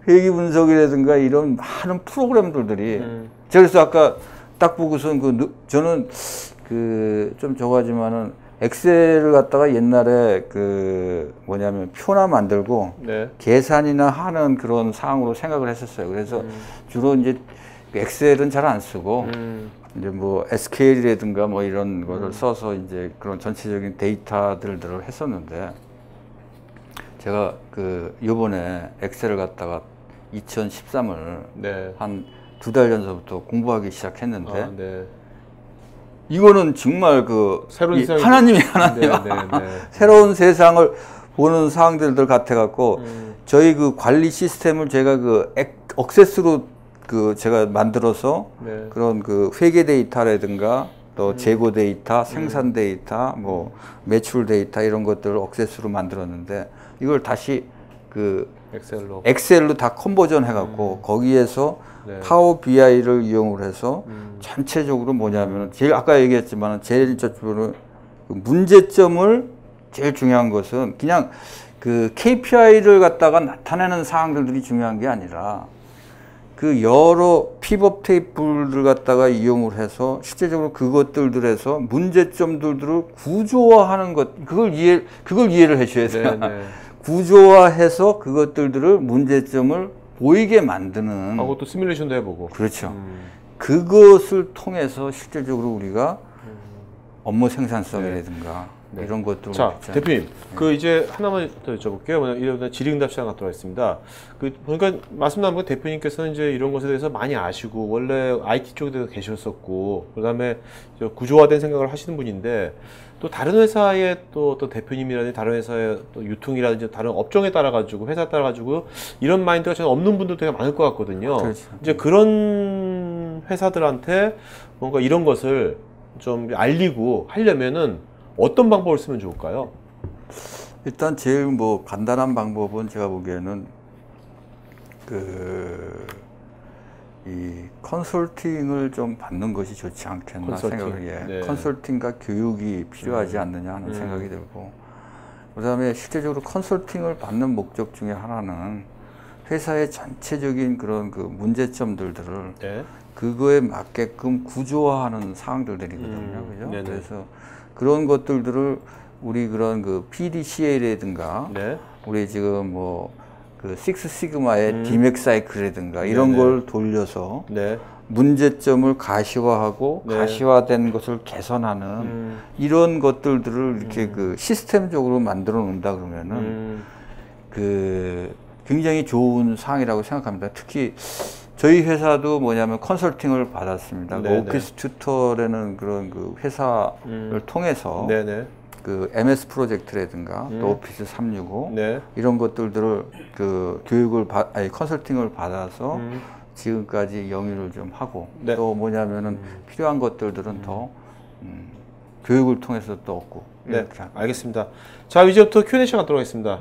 회계 분석이라든가 이런 많은 프로그램들이 그래서 아까 딱 보고선 저는 좀 저거지만은 엑셀을 갖다가 옛날에 뭐냐면 표나 만들고 계산이나 하는 그런 사항으로 생각을 했었어요. 그래서 주로 이제 엑셀은 잘 안 쓰고 이제 뭐 SQL이라든가 뭐 이런 거를 써서 이제 그런 전체적인 데이터들을 했었는데, 제가 요번에 엑셀을 갖다가 2013을 한 2달 전서부터 공부하기 시작했는데, 이거는 정말 새로운 하나님 새로운 세상을 보는 사항들 같아 갖고 저희 관리 시스템을 제가 억세스로 제가 만들어서 그런 회계 데이터라든가 또 재고 데이터, 생산 데이터, 뭐 매출 데이터 이런 것들을 억세스로 만들었는데, 이걸 다시 엑셀로 다 컨버전 해갖고 거기에서 파워 BI를 이용을 해서 전체적으로 뭐냐면 제일 아까 얘기했지만 제일 저쪽으로 문제점을 제일 중요한 것은 그냥 KPI를 갖다가 나타내는 사항들이 중요한 게 아니라 여러 피벗 테이블을 갖다가 이용을 해서 실제적으로 그것들에서 문제점들을 구조화하는 그걸 이해를 해줘야 돼요. 구조화해서 그것들을 문제점을 보이게 만드는. 하고 또 시뮬레이션도 해보고. 그렇죠. 그것을 통해서 실질적으로 우리가 업무 생산성이라든가 이런 것들. 자, 대표님, 이제 하나만 더 여쭤볼게요. 이러다 질의응답 시간 갖도록 하겠습니다. 보니까 말씀 나온 거 대표님께서는 이제 이런 것에 대해서 많이 아시고 원래 IT 쪽에 계셨었고 그다음에 구조화된 생각을 하시는 분인데, 또 다른 회사의 또 대표님이라든지 다른 회사의 또 유통이라든지 다른 업종에 따라 가지고 회사에 따라 가지고 이런 마인드가 저는 없는 분들도 되게 많을 것 같거든요. 그렇죠. 이제 그런 회사들한테 뭔가 이런 것을 좀 알리고 하려면은 어떤 방법을 쓰면 좋을까요? 일단 제일 간단한 방법은 제가 보기에는 이 컨설팅을 좀 받는 것이 좋지 않겠나 생각을 컨설팅과 교육이 필요하지 않느냐 하는 생각이 들고, 그다음에 실제적으로 컨설팅을 받는 목적 중에 하나는 회사의 전체적인 그런 문제점들을 그거에 맞게끔 구조화하는 사항들이거든요. 그죠? 그래서 그런 것들을 우리 그런 PDCA라든가 우리 지금 식스 시그마의 디맥 사이클이라든가 이런 걸 돌려서 문제점을 가시화하고 가시화된 것을 개선하는 이런 것들을 이렇게 시스템적으로 만들어 놓는다 그러면은 굉장히 좋은 사항이라고 생각합니다. 특히 저희 회사도 뭐냐면 컨설팅을 받았습니다. 오피스 튜터라는 그런 회사를 통해서 MS 프로젝트라든가 또 오피스 365 이런 것들을 컨설팅을 받아서 지금까지 영위를 좀 하고 또 뭐냐면은 필요한 것들은 더 교육을 통해서 또 얻고. 알겠습니다. 자, 이제부터 Q&A 시간 갖도록 하겠습니다.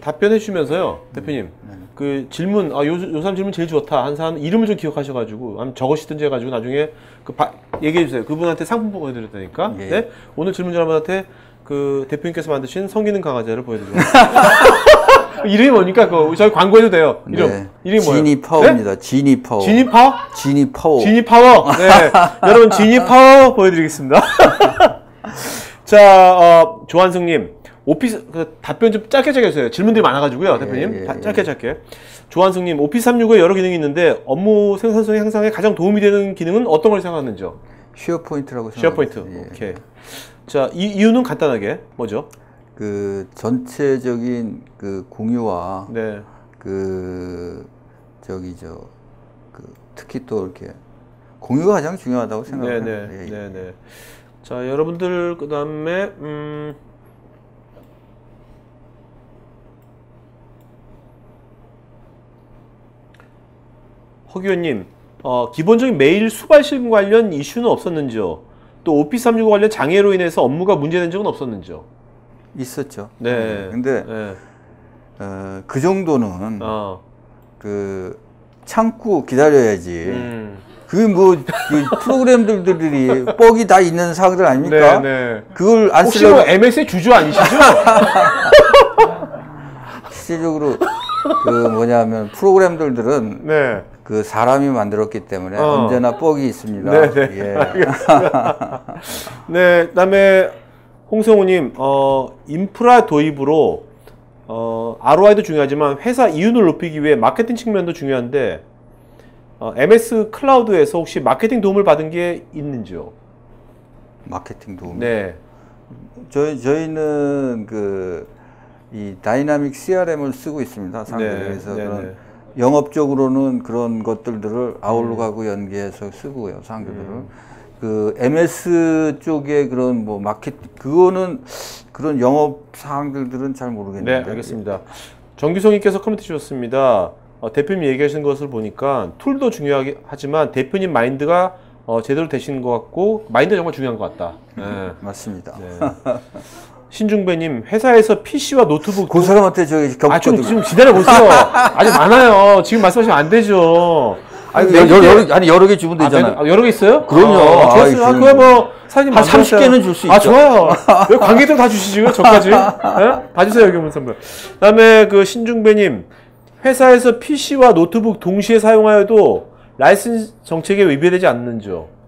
답변해 주시면서요, 대표님. 질문, 요 사람 질문 제일 좋다. 한 사람 이름을 좀 기억하셔가지고, 적으시든지 해가지고 나중에 얘기해 주세요. 그분한테 상품 보여드릴 테니까. 예. 네? 오늘 질문 여러분한테 그 대표님께서 만드신 성기능 강화제를 보여드리겠습니다. 이름이 뭡니까? 그 저희 광고해도 돼요. 이름. 네. 이름이 뭐예요? 지니 파워입니다. 네? 지니 파워. 지니 파워? 지니 파워. 지니 파워. 네. 여러분 지니 파워 보여드리겠습니다. 자, 조한승님. 오피스 답변 좀 짧게 해주세요. 질문들이 많아가지고요, 대표님. 짧게. 조한승님, 오피스 365에 여러 기능이 있는데 업무 생산성 향상에 가장 도움이 되는 기능은 어떤 걸 생각하는지요? 쉐어포인트라고 쉐어포인트. 생각합니다. 예. 오케이. 자, 이유는 간단하게 뭐죠? 그 전체적인 그 공유와 네. 그 특히 또 이렇게 공유가 가장 중요하다고 생각합니다. 네네. 자, 여러분들 그다음에 허기호님, 기본적인 메일 수발신 관련 이슈는 없었는지요? 또 오피스 365 관련 장애로 인해서 업무가 문제된 적은 없었는지요? 있었죠. 네. 근데 네. 그 정도는 그 참고 기다려야지. 그 프로그램들이 뻑이 다 있는 사항들 아닙니까? 네. 그걸 안 혹시 쓰려고. 뭐 MS의 주주 아니시죠? 실질적으로 그 뭐냐면 프로그램들은 네. 그 사람이 만들었기 때문에 언제나 뻑이 있습니다. 네네. 예. 알겠습니다. 네, 그다음에 홍성우님, 인프라 도입으로 ROI도 중요하지만 회사 이윤을 높이기 위해 마케팅 측면도 중요한데 MS 클라우드에서 혹시 마케팅 도움을 받은 게 있는지요? 마케팅 도움. 네. 저희는 이 다이나믹 CRM을 쓰고 있습니다. 상대적으로. 그래서 그런 영업적으로는 그런 것들을 아웃룩하고 연계해서 쓰고요. 상대들을. 그 MS 쪽에 그런 뭐 그거는 그런 영업 사항들은 잘 모르겠는데. 네, 알겠습니다. 정기성님께서 코멘트 주셨습니다. 대표님 얘기하신 것을 보니까 툴도 중요하긴 하지만 대표님 마인드가 제대로 되시는 것 같고 마인드가 정말 중요한 것 같다. 네. 맞습니다. 네. 신중배님, 회사에서 PC와 노트북 그 사람한테 저기 겪거든요. 좀 기다려보세요. 아직 많아요. 지금 말씀하시면 안 되죠. 여러 개 주면 되잖아요. 여러 개 있어요? 그럼요. 좋았어요. 그거 뭐 사장님 한 30개는 줄 수 있죠. 좋아요. 여기 관계들 다 주시지요, 저까지. 네? 다 주세요, 여기 오면 선물. 그다음에 그 신중배님, 회사에서 PC와 노트북 동시에 사용하여도 라이센스 정책에 위배되지 않는지요?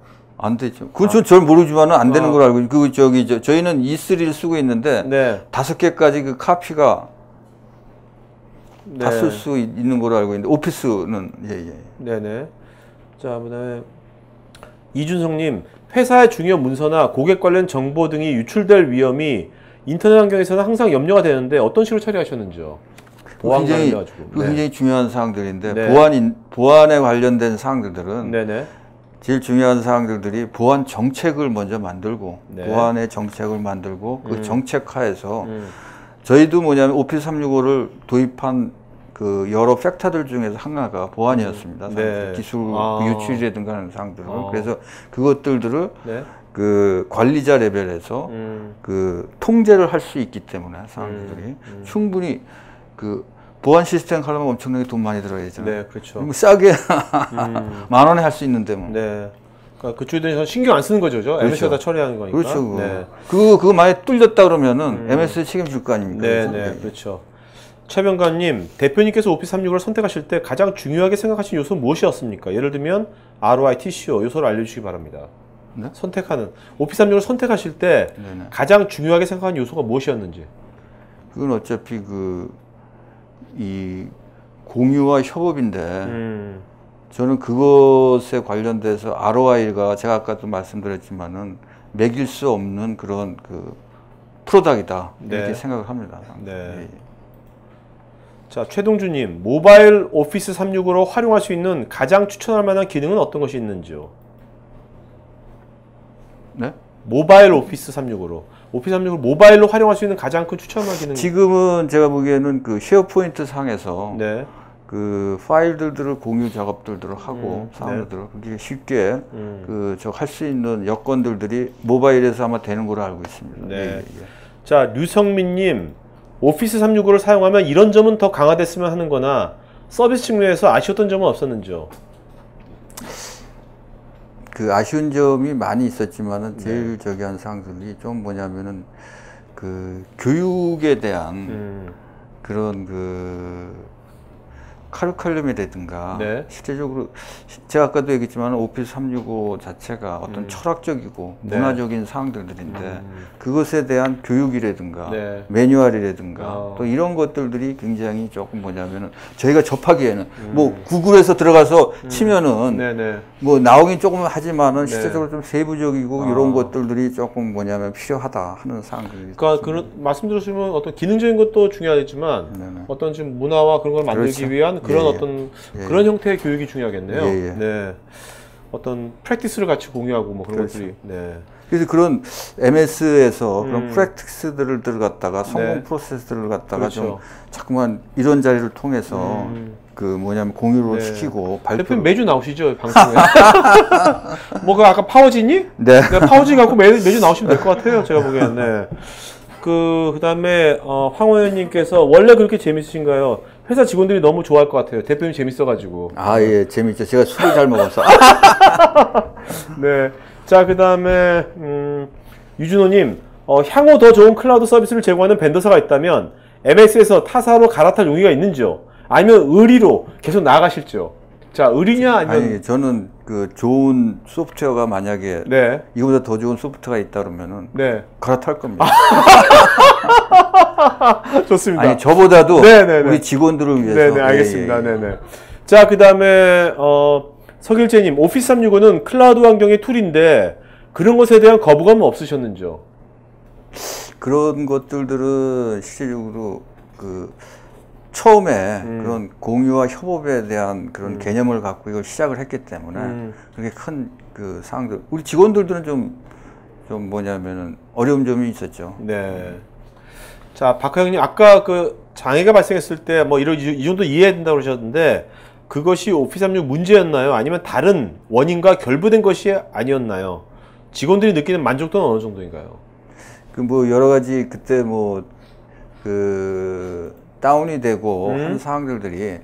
안 되죠. 그건 잘 모르지만은 안 되는 걸 알고 있고, 저희는 E3를 쓰고 있는데, 네. 5개까지 그 카피가 네. 다 쓸 수 있는 걸로 알고 있는데, 오피스는, 네네. 자, 그 다음에 이준성님, 회사의 중요 문서나 고객 관련 정보 등이 유출될 위험이 인터넷 환경에서는 항상 염려가 되는데 어떤 식으로 처리하셨는지요? 보안 관련해가지고. 굉장히 중요한 사항들인데, 네. 보안에 관련된 사항들은, 네네. 제일 중요한 사항들이 보안 정책을 먼저 만들고, 네. 보안의 정책을 만들고, 그 정책하에서, 저희도 뭐냐면 오피스 365를 도입한 그 여러 팩터들 중에서 하나가 보안이었습니다. 네. 기술 유출이라든가 하는 사항들을. 그래서 그것들을 네. 그 관리자 레벨에서 그 통제를 할 수 있기 때문에 사람들이 충분히 그 보안 시스템 하려면 엄청나게 돈 많이 들어야 되잖아요. 네, 그렇죠. 싸게 10,000원에 할 수 있는데 뭐. 네. 그러니까 그쪽에 신경 안 쓰는 거죠, 그렇죠? MS가 다 처리하는 거니까. 그렇죠. 네. 그거 만약에 뚫렸다 그러면은 MS 책임질 거 아닙니까? 네, 그렇죠. 최병관님, 대표님께서 오피스 365를 선택하실 때 가장 중요하게 생각하신 요소는 무엇이었습니까? 예를 들면 ROI, TCO 요소를 알려주시기 바랍니다. 네? 선택하는 오피스 365를 선택하실 때 가장 중요하게 생각하는 요소가 무엇이었는지. 그건 어차피 이 공유와 협업인데 저는 그것에 관련돼서 ROI가 제가 아까도 말씀드렸지만은 매길 수 없는 그런 그 프로덕이다 이렇게 생각을 합니다. 네. 자, 최동주님, 모바일 오피스 365로 활용할 수 있는 가장 추천할 만한 기능은 어떤 것이 있는지요? 네? 모바일 오피스 365로. 오피스 365를 모바일로 활용할 수 있는 가장 큰 추천할 기능. 지금은 제가 보기에는 그 쉐어포인트 상에서 네. 그 파일들을 공유 작업들을 하고 사람들을 그게 쉽게 할 수 있는 여건들이 모바일에서 아마 되는 걸로 알고 있습니다. 네. 자, 류성민님, 오피스 365를 사용하면 이런 점은 더 강화됐으면 하는 거나 서비스 측면에서 아쉬웠던 점은 없었는지요? 그 아쉬운 점이 많이 있었지만은 제일 저기 한 사항들이 좀 뭐냐면은 그 교육에 대한 그런 그 카리큘럼이라든가 네. 실제적으로 제가 아까도 얘기했지만 오피스 365 자체가 어떤 철학적이고 네. 문화적인 사항들인데 그것에 대한 교육이라든가 네. 매뉴얼이라든가 또 이런 것들이 굉장히 조금 뭐냐면은 저희가 접하기에는 뭐 구글에서 들어가서 치면은 네네. 뭐 나오긴 조금 하지만은 네. 실제적으로 좀 세부적이고 이런 것들이 조금 뭐냐면 필요하다 하는 사항들이 그러니까 그런 말씀 들으시면 어떤 기능적인 것도 중요하지만 네네. 어떤 지금 문화와 그런 걸 만들기 그렇죠. 위한 그런 예, 예. 어떤 예, 그런 형태의 교육이 중요하겠네요. 예, 예. 네. 어떤 프랙티스를 같이 공유하고 뭐 그런 그렇죠. 것들이. 네. 그래서 그런 MS에서 그런 프랙티스들을 들어갔다가 성공 네. 프로세스들을 갖다가 그렇죠. 좀 자꾸만 이런 자리를 통해서 그 뭐냐면 공유를 네. 시키고 대표님 발표. 매주 나오시죠 방송에. 뭐가 아까 파워진이? 네. 네, 파워진 갖고 매주 나오시면 될 것 같아요. 제가 보기에는. 네. 그다음에 황 의원님께서 원래 그렇게 재밌으신가요? 회사 직원들이 너무 좋아할 것 같아요. 대표님 재밌어가지고. 아, 예, 재밌죠. 제가 술을 잘 먹어서. 네. 자, 그다음에 유준호님, 향후 더 좋은 클라우드 서비스를 제공하는 벤더사가 있다면 MS에서 타사로 갈아탈 용의가 있는지요? 아니면 의리로 계속 나아가실지요? 자, 의리냐 아니면 아니, 저는 그 좋은 소프트웨어가 만약에 네. 이거보다 더 좋은 소프트웨어가 있다 그러면은 네. 갈아탈 겁니다. 좋습니다. 아니, 저보다도 네네네. 우리 직원들을 위해서. 네네, 알겠습니다. 네네. 자, 그 다음에, 서길재님, 오피스 365는 클라우드 환경의 툴인데, 그런 것에 대한 거부감은 없으셨는지요? 그런 것들은 실질적으로 그 처음에 그런 공유와 협업에 대한 그런 개념을 갖고 이걸 시작을 했기 때문에 그렇게 큰 그 사항들 우리 직원들도 좀 뭐냐면은 어려운 점이 있었죠. 네. 자, 박하영님, 아까 그 장애가 발생했을 때 뭐 이 정도 이해해야 된다고 그러셨는데, 그것이 오피스 365 문제였나요? 아니면 다른 원인과 결부된 것이 아니었나요? 직원들이 느끼는 만족도는 어느 정도인가요? 그 뭐 여러 가지 그때 뭐 그 다운이 되고 한 사항들이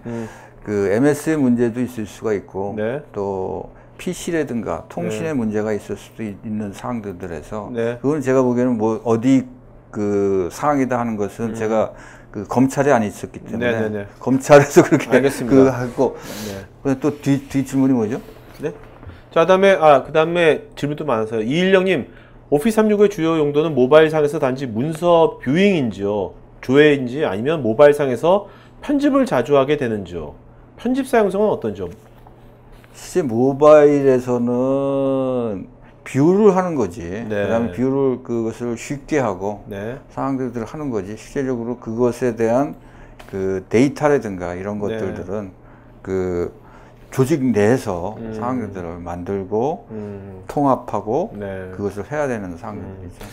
그 MS의 문제도 있을 수가 있고 네. 또 PC라든가 통신의 문제가 있을 수도 있는 사항들에서 네. 그건 제가 보기에는 뭐 어디 그 사항이다 하는 것은 제가 그 검찰에 안 있었기 때문에 네네네. 검찰에서 그렇게 알겠습니다. 그 하고 네. 또 뒤 질문이 뭐죠? 네. 자, 그다음에 질문도 많아서요. 이일령님, 오피스 365의 주요 용도는 모바일 상에서 단지 문서 뷰잉인지요? 조회인지 아니면 모바일 상에서 편집을 자주 하게 되는지요? 편집 사용성은 어떤지요? 실제 모바일에서는 뷰를 하는 거지. 그다음에 뷰를 그것을 쉽게 하고 네. 상황들을 하는 거지. 실제적으로 그것에 대한 그 데이터라든가 이런 것들은 그 조직 내에서 상황들을 만들고 통합하고 네. 그것을 해야 되는 상황들이죠.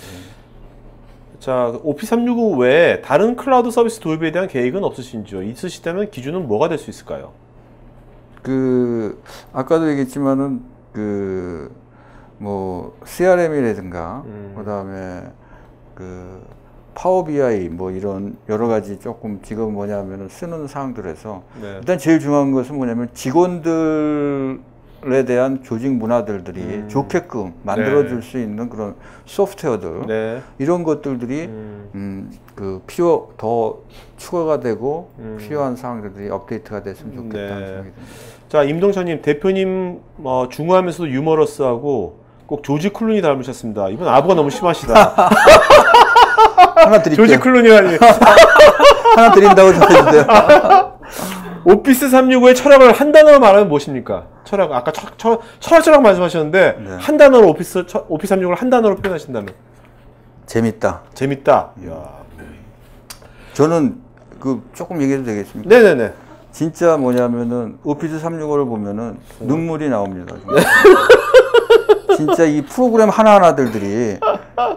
자, 오피스 365 외에 다른 클라우드 서비스 도입에 대한 계획은 없으신지요? 있으시다면 기준은 뭐가 될 수 있을까요? 그 아까도 얘기했지만은 그 뭐 CRM이라든가 그다음에 그 파워 BI 뭐 이런 여러 가지 조금 지금 뭐냐면은 쓰는 사항들에서 네. 일단 제일 중요한 것은 뭐냐면 직원들에 대한 조직 문화들이 좋게끔 만들어줄 수 있는 그런 소프트웨어들 네. 이런 것들이 그 더 추가가 되고 필요한 사항들이 업데이트가 됐으면 좋겠다는 네. 생각이 듭니다. 자, 임동찬님, 대표님 중후하면서도 유머러스하고 꼭 조지 클루니 닮으셨습니다. 이분 아부가 너무 심하시다. 하나 드릴게요. 조지 클루니라니. 하나 드린다고 전해주세요. 오피스 365의 철학을 한 단어로 말하면 무엇입니까? 철학, 아까 철학 말씀하셨는데 네. 한 단어로 오피스 365를 한 단어로 표현하신다면 재밌다. 재밌다. 이야. 저는 그 조금 얘기해도 되겠습니까? 네네네. 진짜 뭐냐면은 오피스 365를 보면은 눈물이 나옵니다. 진짜 이 프로그램 하나하나들이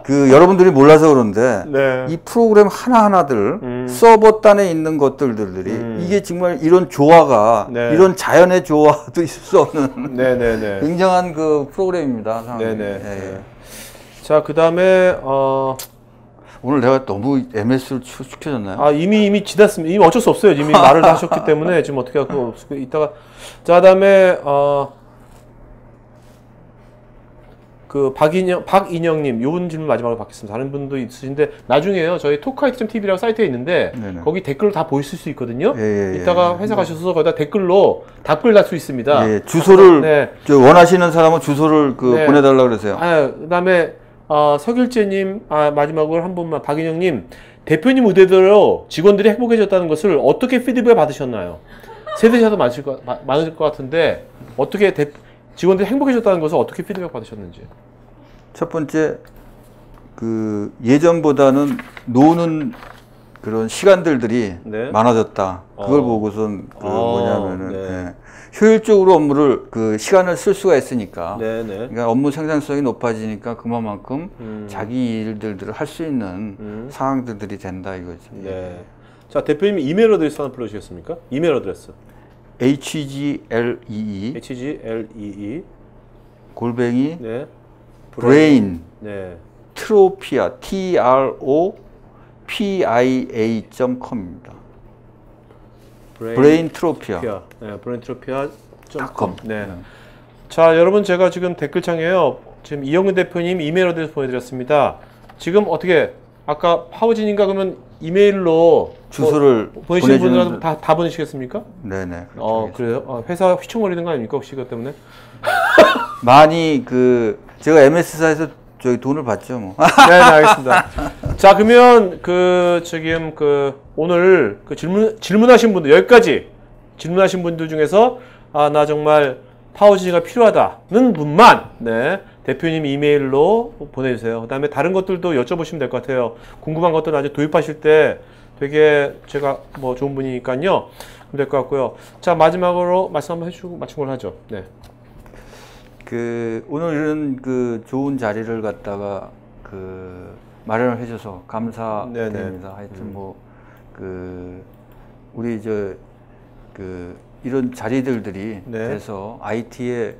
그 여러분들이 몰라서 그런데 네. 이 프로그램 하나하나들 서버 단에 있는 것들이 이게 정말 이런 조화가 네. 이런 자연의 조화도 있을 수 없는 네네네. 굉장한 그 프로그램입니다. 상황이. 네네. 예, 예. 네. 자, 그 다음에 오늘 내가 너무 MS를 시켜줬나요? 이미 지났습니다. 이미 어쩔 수 없어요. 이미 말을 다 하셨기 때문에 지금 어떻게 할 거 없고 이따가 자, 그다음에 그 박인영님, 요번 질문 마지막으로 받겠습니다. 다른 분도 있으신데 나중에요. 저희 토크하이트.tv라고 사이트에 있는데 네네. 거기 댓글로 다 보실 수 있거든요. 예, 이따가 회사 가셔서 거기다 댓글로 답글 달 수 있습니다. 예, 주소를 네. 저 원하시는 사람은 주소를 네. 보내달라 그러세요. 그다음에 서길재님, 마지막으로 한 분만 박인영님, 대표님 의대대로 직원들이 행복해졌다는 것을 어떻게 피드백 받으셨나요? 세대차도 많을 것 같은데 어떻게 직원들이 행복해졌다는 것을 어떻게 피드백 받으셨는지. 첫 번째, 그 예전보다는 노는 그런 시간들이 네. 많아졌다. 그걸 보고선 그 뭐냐면은 네. 예, 효율적으로 업무를 그 시간을 쓸 수가 있으니까. 네네. 그러니까 업무 생산성이 높아지니까 그만큼 자기 일들을 할 수 있는 상황들이 된다 이거죠. 네. 자, 대표님 이메일 어드레스 하나 불러주시겠습니까? 이메일 어드레스. HGLEE 골뱅이 네. 브레인 네. 트로피아 TROPIA.com입니다. 브레인 트로피아. 네, 브레인트로피아.com. 네. 네. 자, 여러분 제가 지금 댓글창에요. 지금 이영근 대표님 이메일 어드레스 보내드렸습니다. 지금 어떻게 아까 파워진인가 그러면 이메일로 주소를 보내시는 분들은 다 보내시겠습니까? 네네. 그래요? 회사 휘청거리는 거 아닙니까? 혹시 그것 때문에? 많이 그 제가 MS사에서 저기 돈을 받죠 뭐. 네, 알겠습니다. 자, 그러면 지금 오늘 질문하신 분들 여기까지 질문하신 분들 중에서 나 정말 파워지가 필요하다는 분만 대표님 이메일로 보내주세요. 그다음에 다른 것들도 여쭤보시면 될 것 같아요. 궁금한 것들 나중에 도입하실 때 되게 제가 좋은 분이니까요. 그럼 될 것 같고요. 자, 마지막으로 말씀 한번 해주고 마친 걸로 하죠. 네. 오늘 이런 좋은 자리를 갖다가 마련을 해줘서 감사드립니다. 하여튼 우리 이런 자리들이 돼서 IT의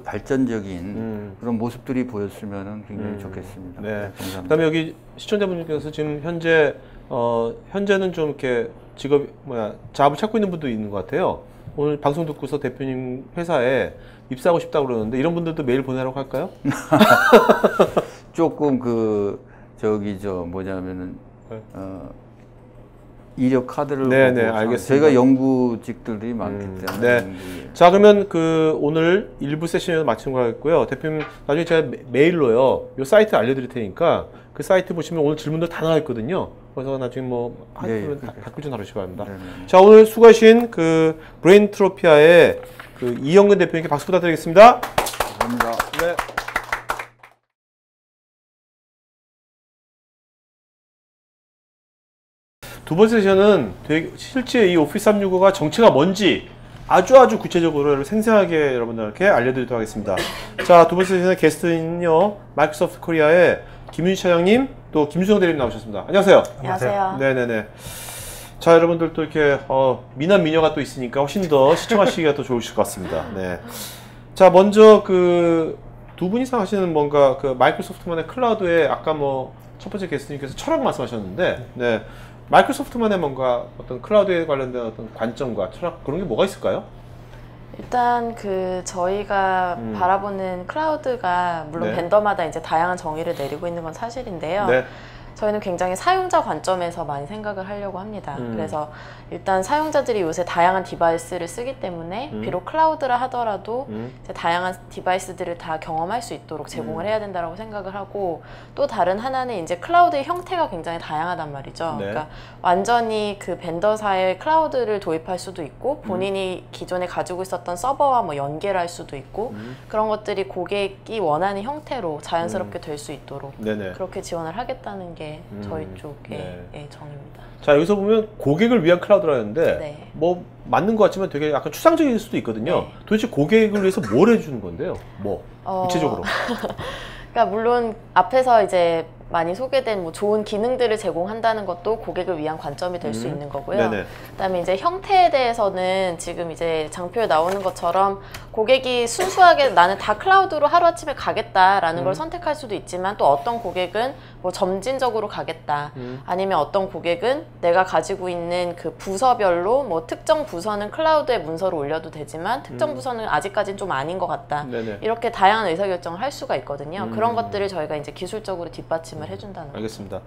발전적인 그런 모습들이 보였으면 굉장히 좋겠습니다. 네. 감사합니다. 그다음에 여기 시청자분께서 지금 현재는 좀 이렇게 잡을 찾고 있는 분도 있는 것 같아요. 오늘 방송 듣고서 대표님 회사에 입사하고 싶다고 그러는데 이런 분들도 메일 보내라고 할까요? 조금 이력 카드를 보고 알겠습니다. 저희가 연구직들이 많기 때문에 자, 그러면 오늘 일부 세션을 마친 거 같고요. 대표님 나중에 제가 메일로요 이 사이트 알려드릴 테니까 그 사이트 보시면 오늘 질문들 다 나와 있거든요. 그래서 나중에 댓글 좀 달아주시기 바랍니다. 자, 오늘 수고하신 브레인트로피아의 이영근 대표님께 박수 부탁드리겠습니다. 감사합니다. 네. 두 번째 세션은 실제 이 오피스 365가 정체가 뭔지 아주 구체적으로 생생하게 여러분들께 알려드리도록 하겠습니다. 자, 두 번째 세션의 게스트는요, 마이크로소프트 코리아의 김윤희 차장님, 또 김수영 대리님 나오셨습니다. 안녕하세요. 안녕하세요. 네네네. 자, 여러분들 또 이렇게 미남 미녀가 또 있으니까 훨씬 더 시청하시기가 더 좋으실 것 같습니다. 네. 자, 먼저 두 분이서 하시는 뭔가 마이크로소프트만의 클라우드에 아까 첫 번째 게스트님께서 철학 말씀하셨는데, 네. 마이크로소프트만의 뭔가 어떤 클라우드에 관련된 어떤 관점과 철학 그런 게 뭐가 있을까요? 일단 저희가 바라보는 클라우드가 물론 벤더마다 이제 다양한 정의를 내리고 있는 건 사실인데요. 저희는 굉장히 사용자 관점에서 많이 생각을 하려고 합니다. 그래서 일단 사용자들이 요새 다양한 디바이스를 쓰기 때문에 비록 클라우드라 하더라도 이제 다양한 디바이스들을 다 경험할 수 있도록 제공을 해야 된다고 생각을 하고, 또 다른 하나는 이제 클라우드의 형태가 굉장히 다양하단 말이죠. 그러니까 완전히 벤더사의 클라우드를 도입할 수도 있고 본인이 기존에 가지고 있었던 서버와 연계를 할 수도 있고 그런 것들이 고객이 원하는 형태로 자연스럽게 될 수 있도록 그렇게 지원을 하겠다는 게 저희 쪽의 정의입니다. 자, 여기서 보면 고객을 위한 클라우드라는데 맞는 것 같지만 되게 약간 추상적일 수도 있거든요. 도대체 고객을 위해서 뭘 해주는 건데요? 구체적으로? 그러니까 물론 앞에서 이제 많이 소개된 뭐 좋은 기능들을 제공한다는 것도 고객을 위한 관점이 될 수 있는 거고요. 그다음에 이제 형태에 대해서는 지금 이제 장표에 나오는 것처럼 고객이 순수하게 나는 다 클라우드로 하루아침에 가겠다라는 걸 선택할 수도 있지만 또 어떤 고객은 뭐 점진적으로 가겠다. 아니면 어떤 고객은 내가 가지고 있는 그 부서별로 뭐 특정 부서는 클라우드에 문서를 올려도 되지만 특정 부서는 아직까지는 좀 아닌 것 같다. 이렇게 다양한 의사결정을 할 수가 있거든요. 그런 것들을 저희가 이제 기술적으로 뒷받침을 해준다는 거죠. 알겠습니다.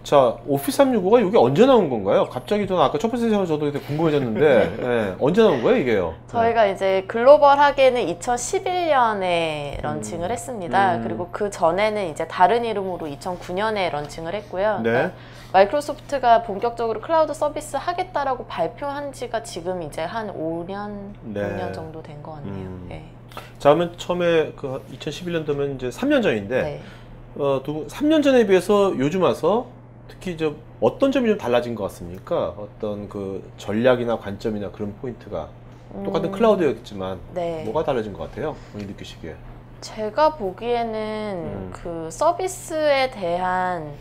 자, 오피스 365가 이게 언제 나온 건가요? 갑자기 저는 아까 첫 번째 세션 저도 되게 궁금해졌는데 네, 언제 나온 거예요, 이게요? 저희가 이제 글로벌하게는 2011년에 런칭을 했습니다. 그리고 그 전에는 이제 다른 이름으로 2009년에 런칭을 했고요. 그러니까 마이크로소프트가 본격적으로 클라우드 서비스 하겠다라고 발표한 지가 지금 이제 한 5년, 6년 정도 된 것 같네요. 자, 그러면 처음에 그 2011년도면 이제 3년 전인데 3년 전에 비해서 요즘 와서 특히 좀 어떤 점이 좀 달라진 것 같습니까? 어떤 그 전략이나 관점이나 그런 포인트가 똑같은 클라우드였지만 뭐가 달라진 것 같아요? 본인 느끼시기에? 제가 보기에는 그 서비스에 대한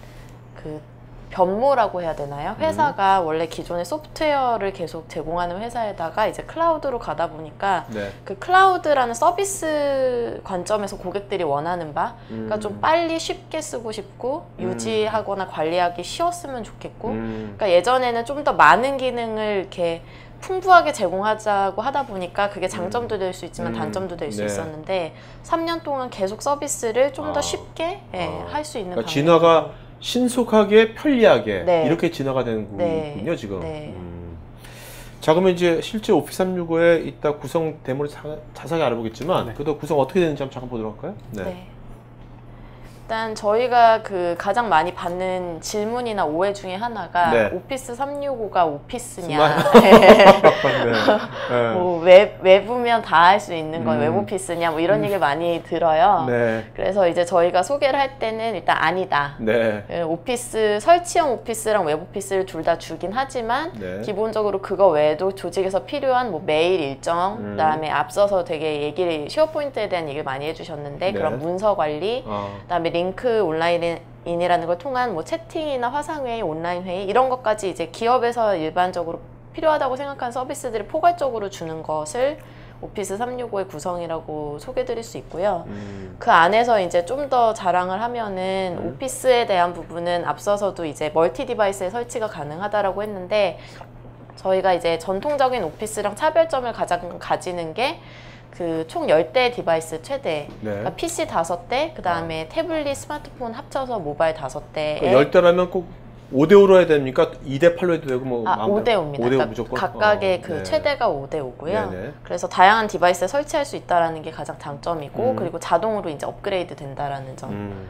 그 변모라고 해야 되나요? 회사가 원래 기존의 소프트웨어를 계속 제공하는 회사에다가 이제 클라우드로 가다 보니까 그 클라우드라는 서비스 관점에서 고객들이 원하는 바 그러니까 좀 빨리 쉽게 쓰고 싶고 유지하거나 관리하기 쉬웠으면 좋겠고 그러니까 예전에는 좀 더 많은 기능을 이렇게 풍부하게 제공하자고 하다 보니까 그게 장점도 될 수 있지만 단점도 될 수 있었는데 3년 동안 계속 서비스를 좀 더 쉽게 할 수 있는 그러니까 진화가 신속하게 편리하게 이렇게 진화가 되는 거군요, 지금. 자, 그러면 이제 실제 오피스 365에 이따 구성 데모를 자세하게 알아보겠지만 그래도 구성 어떻게 되는지 한번 잠깐 보도록 할까요? 일단 저희가 그 가장 많이 받는 질문이나 오해 중에 하나가 오피스 365가 오피스냐 뭐 외부면 다 할 수 있는 건 웹오피스냐 뭐 이런 얘기를 많이 들어요. 그래서 이제 저희가 소개를 할 때는 일단 아니다. 오피스 설치형 오피스랑 웹오피스를 둘 다 주긴 하지만 기본적으로 그거 외에도 조직에서 필요한 뭐 메일 일정 그다음에 앞서서 되게 얘기를 쉐어포인트에 대한 얘기를 많이 해주셨는데 그런 문서 관리 그다음에 링크 온라인이라는 걸 통한 뭐 채팅이나 화상회의, 온라인 회의 이런 것까지 이제 기업에서 일반적으로 필요하다고 생각하는 서비스들을 포괄적으로 주는 것을 오피스 365의 구성이라고 소개드릴 수 있고요. 그 안에서 이제 좀 더 자랑을 하면은 오피스에 대한 부분은 앞서서도 이제 멀티 디바이스에 설치가 가능하다라고 했는데 저희가 이제 전통적인 오피스랑 차별점을 가장 가지는 게 그 총 10대 디바이스 최대 그러니까 PC 5대 그 다음에 태블릿 스마트폰 합쳐서 모바일 5대에 10대라면 꼭 5대5로 해야 됩니까? 2대8로 해도 되고 뭐 5대5입니다. 5대5 그러니까 무조건? 각각의 그 최대가 5대5고요. 그래서 다양한 디바이스에 설치할 수 있다는 게 가장 장점이고 그리고 자동으로 이제 업그레이드 된다라는 점.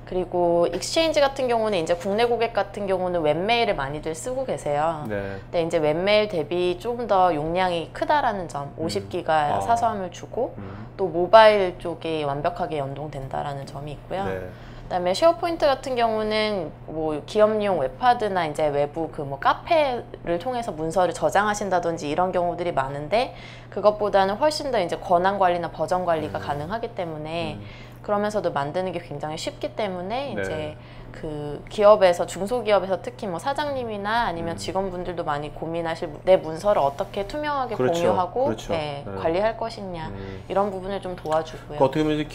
그리고 익스체인지 같은 경우는 이제 국내 고객 같은 경우는 웹메일을 많이들 쓰고 계세요. 근데 이제 웹메일 대비 좀 더 용량이 크다라는 점, 50기가 사서함을 주고 또 모바일 쪽이 완벽하게 연동된다라는 점이 있고요. 그다음에 쉐어포인트 같은 경우는 뭐 기업용 웹하드나 이제 외부 그 뭐 카페를 통해서 문서를 저장하신다든지 이런 경우들이 많은데 그것보다는 훨씬 더 이제 권한 관리나 버전 관리가 가능하기 때문에 그러면서도 만드는 게 굉장히 쉽기 때문에 이제 그 기업에서 중소기업에서 특히 뭐 사장님이나 아니면 직원분들도 많이 고민하실 내 문서를 어떻게 투명하게 공유하고 관리할 것이냐 이런 부분을 좀 도와주고요. 그러니까 어떻게 보면 이제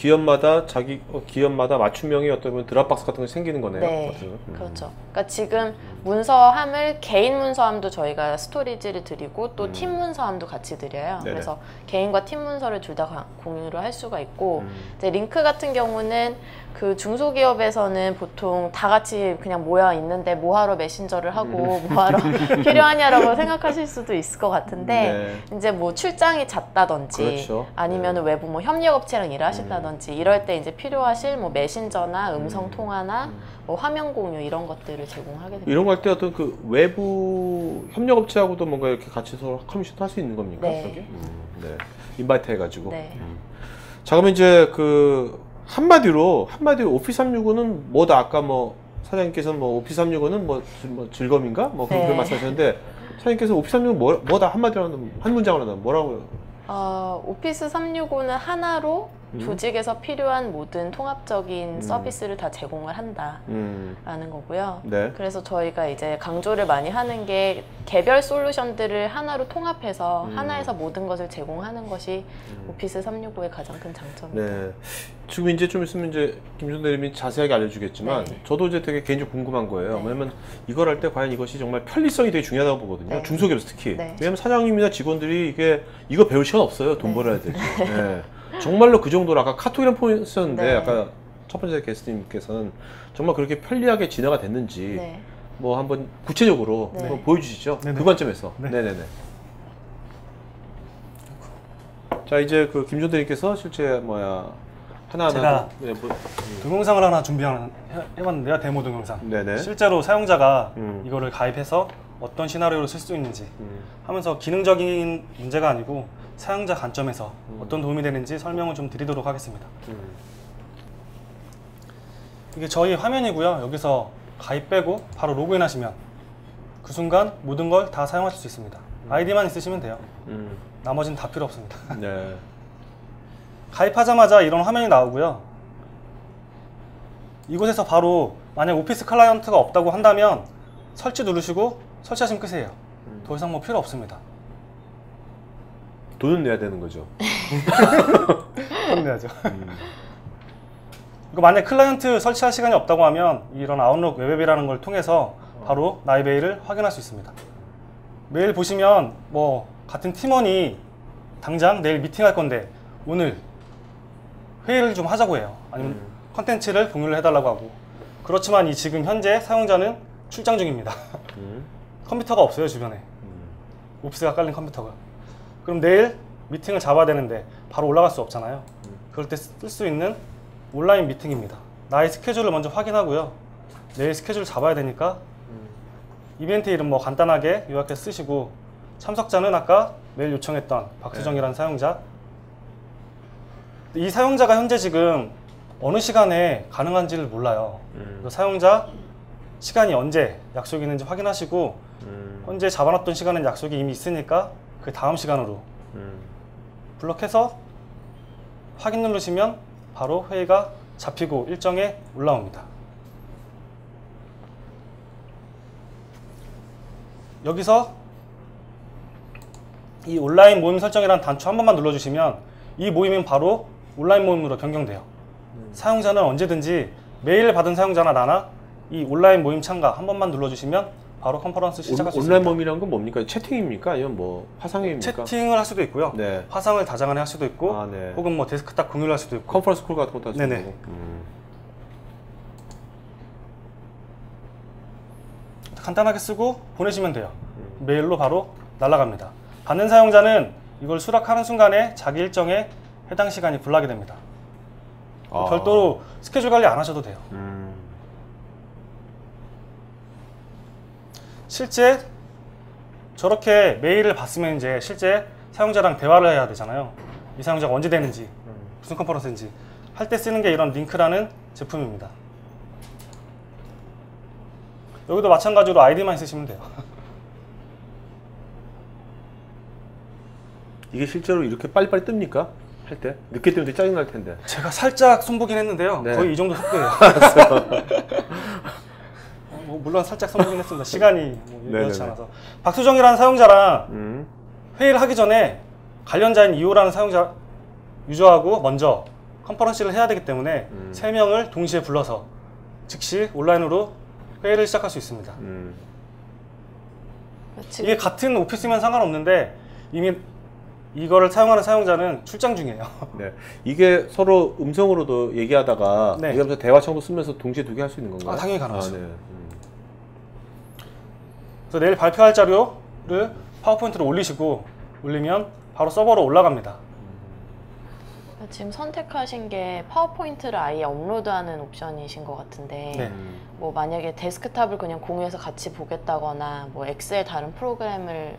기업마다 맞춤형의 어떤 드랍박스 같은 게 생기는 거네요. 그렇죠. 그러니까 지금 문서함을 개인 문서함도 저희가 스토리지를 드리고 또 팀 문서함도 같이 드려요. 그래서 개인과 팀 문서를 둘 다 공유를 할 수가 있고 이제 링크 같은 경우는 그 중소기업에서는 보통 다 같이 그냥 모여 있는데 뭐하러 메신저를 하고 뭐하러 필요하냐라고 생각하실 수도 있을 것 같은데 이제 뭐 출장이 잦다든지 아니면 외부 뭐 협력업체랑 일을 하신다든지 이럴 때 이제 필요하실 뭐 메신저나 음성 통화나 뭐 화면 공유 이런 것들을 제공하게 됩니다. 이런 거 할 때 어떤 그 외부 협력업체하고도 뭔가 이렇게 같이 서로 커뮤니케이션 할 수 있는 겁니까? 인바이트 해가지고. 자, 그러면 이제 그 한마디로 오피스 365는 뭐다? 아까 뭐 사장님께서는 뭐 오피스 365는 뭐 즐거움인가? 뭐 그런 말씀하셨는데 사장님께서 오피스 365는 뭐다? 한마디로 한 문장으로 하면 뭐라고요? 오피스 365는 하나로 조직에서 필요한 모든 통합적인 서비스를 다 제공을 한다라는 거고요. 네. 그래서 저희가 이제 강조를 많이 하는 게 개별 솔루션들을 하나로 통합해서 하나에서 모든 것을 제공하는 것이 오피스 365의 가장 큰 장점입니다. 네. 지금 이제 좀 있으면 이제 김준 대리님이 자세하게 알려주겠지만 네. 저도 이제 되게 개인적으로 궁금한 거예요. 네. 왜냐면 이걸 할 때 과연 이것이 정말 편리성이 되게 중요하다고 보거든요. 네. 중소기업에서 특히. 네. 왜냐면 사장님이나 직원들이 이거 배울 시간 없어요. 돈 네. 벌어야 되지. 네. 정말로 그 정도로 아까 카톡이란 포인트 썼는데 네. 아까 첫 번째 게스트님께서는 정말 그렇게 편리하게 진화가 됐는지 네. 뭐 한번 구체적으로 네. 한번 보여주시죠. 네네. 그 관점에서. 네. 네네네. 자 이제 그 김준 대리님께서 실제 하나하나 제가 네, 동영상을 하나 해봤는데요. 데모 동영상. 네네. 실제로 사용자가 이거를 이거를 가입해서 어떤 시나리오를 쓸 수 있는지 하면서 기능적인 문제가 아니고 사용자 관점에서 어떤 도움이 되는지 설명을 좀 드리도록 하겠습니다. 이게 저희 화면이고요. 여기서 가입 빼고 바로 로그인 하시면 그 순간 모든 걸 다 사용하실 수 있습니다. 아이디만 있으시면 돼요. 나머지는 다 필요 없습니다. 네. 가입하자마자 이런 화면이 나오고요. 이곳에서 바로 만약 오피스 클라이언트가 없다고 한다면 설치 누르시고 설치하시면 끝이에요. 더 이상 뭐 필요 없습니다. 돈은 내야 되는 거죠. 돈 내야죠. 이거 만약 클라이언트 설치할 시간이 없다고 하면 이런 아웃룩 웹앱이라는 걸 통해서 바로 나의 메일을 확인할 수 있습니다. 메일 보시면 뭐 같은 팀원이 당장 내일 미팅할 건데 오늘 회의를 좀 하자고 해요. 아니면 컨텐츠를 공유를 해달라고 하고. 그렇지만 이 지금 현재 사용자는 출장 중입니다. 컴퓨터가 없어요, 주변에. 오피스가 깔린 컴퓨터가. 그럼 내일 미팅을 잡아야 되는데 바로 올라갈 수 없잖아요. 그럴 때 쓸 수 있는 온라인 미팅입니다. 나의 스케줄을 먼저 확인하고요. 내일 스케줄 잡아야 되니까 이벤트 이름 뭐 간단하게 요약해서 쓰시고, 참석자는 아까 메일 요청했던 박수정이라는 사용자. 이 사용자가 현재 지금 어느 시간에 가능한지를 몰라요. 그래서 사용자 시간이 언제 약속이 있는지 확인하시고 현재 잡아놨던 시간은 약속이 이미 있으니까 그 다음 시간으로 블럭해서 확인 누르시면 바로 회의가 잡히고 일정에 올라옵니다. 여기서 이 온라인 모임 설정이라는 단추 한 번만 눌러주시면 이 모임은 바로 온라인 모임으로 변경돼요. 사용자는 언제든지 메일을 받은 사용자나 나나 이 온라인 모임 참가 한 번만 눌러주시면 바로 컨퍼런스 시작할 수 있습니다. 온라인 모임이란 건 뭡니까? 채팅입니까? 아니면 뭐 화상회의입니까? 채팅을 할 수도 있고요. 네. 화상을 다장을 할 수도 있고, 네. 혹은 뭐 데스크탑 공유를 할 수도 있고. 컨퍼런스 콜 같은 것도 할 수 네네. 있고. 간단하게 쓰고 보내시면 돼요. 메일로 바로 날아갑니다. 받는 사용자는 이걸 수락하는 순간에 자기 일정에 해당 시간이 불나게 됩니다. 별도로 스케줄 관리 안 하셔도 돼요. 실제 저렇게 메일을 받으면 이제 실제 사용자랑 대화를 해야 되잖아요. 이 사용자가 언제 되는지, 무슨 컨퍼런스인지 할 때 쓰는 게 이런 링크라는 제품입니다. 여기도 마찬가지로 아이디만 있으시면 돼요. 이게 실제로 이렇게 빨리빨리 뜹니까? 할 때? 늦게 뜨면 되게 짜증날 텐데. 제가 살짝 손보긴 했는데요. 네. 거의 이 정도 속도예요. 뭐 물론 살짝 손보긴 했습니다. 시간이 뭐 그렇지 않아서. 박수정이라는 사용자랑 회의를 하기 전에 관련자인 이호라는 사용자 유저하고 먼저 컨퍼런스를 해야 되기 때문에 3명을 동시에 불러서 즉시 온라인으로 회의를 시작할 수 있습니다. 이게 같은 오피스면 상관없는데 이미 이거를 사용하는 사용자는 출장 중이에요. 네. 이게 서로 음성으로도 얘기하다가 네. 얘기하면서 대화 창도 쓰면서 동시에 두 개 할 수 있는 건가요? 당연히 가능하죠. 네. 그래서 내일 발표할 자료를 파워포인트로 올리면 바로 서버로 올라갑니다. 지금 선택하신 게 파워포인트를 아예 업로드하는 옵션이신 것 같은데 네. 뭐 만약에 데스크탑을 그냥 공유해서 같이 보겠다거나 뭐 엑셀 다른 프로그램을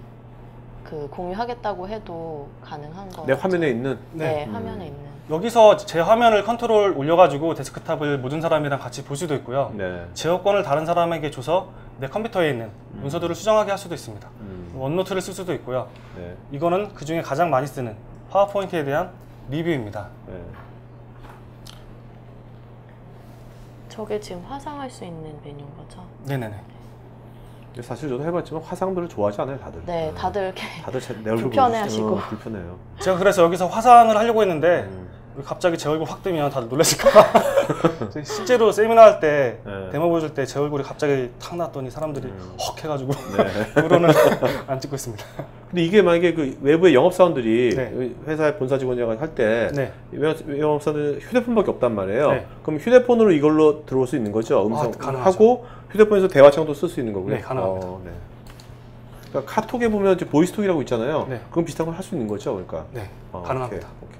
공유하겠다고 해도 가능한 거. 내 화면에 있는. 네, 화면에 있는. 여기서 제 화면을 컨트롤 올려가지고 데스크탑을 모든 사람이랑 같이 볼 수도 있고요. 네. 제어권을 다른 사람에게 줘서 내 컴퓨터에 있는 문서들을 수정하게 할 수도 있습니다. 원노트를 쓸 수도 있고요. 네. 이거는 그 중에 가장 많이 쓰는 파워포인트에 대한 리뷰입니다. 네. 저게 지금 화상할 수 있는 메뉴인 거죠? 네네네. 사실 저도 해봤지만 화상들을 좋아하지 않아요, 다들. 네, 다들 이렇게 다들 내 얼굴 불편해하시고. 불편해요. 제가 그래서 여기서 화상을 하려고 했는데 갑자기 제 얼굴 확 뜨면 다들 놀라실까봐 실제로 세미나 할 때 네. 데모 보여줄 때 제 얼굴이 갑자기 탁 났더니 사람들이 헉 해가지고 네. 그로는 안 찍고 있습니다. 근데 이게 만약에 그 외부의 영업사원들이 네. 회사의 본사 직원이라고 할 때 네. 영업사원들은 휴대폰밖에 없단 말이에요. 네. 그럼 휴대폰으로 이걸로 들어올 수 있는 거죠? 음성 가능하죠. 하고 휴대폰에서 대화창도 쓸 수 있는 거고요. 네, 가능합니다. 네. 그러니까 카톡에 보면 이제 보이스톡이라고 있잖아요. 네. 그럼 비슷한 걸 할 수 있는 거죠, 그러니까. 네, 오케이, 가능합니다. 오케이.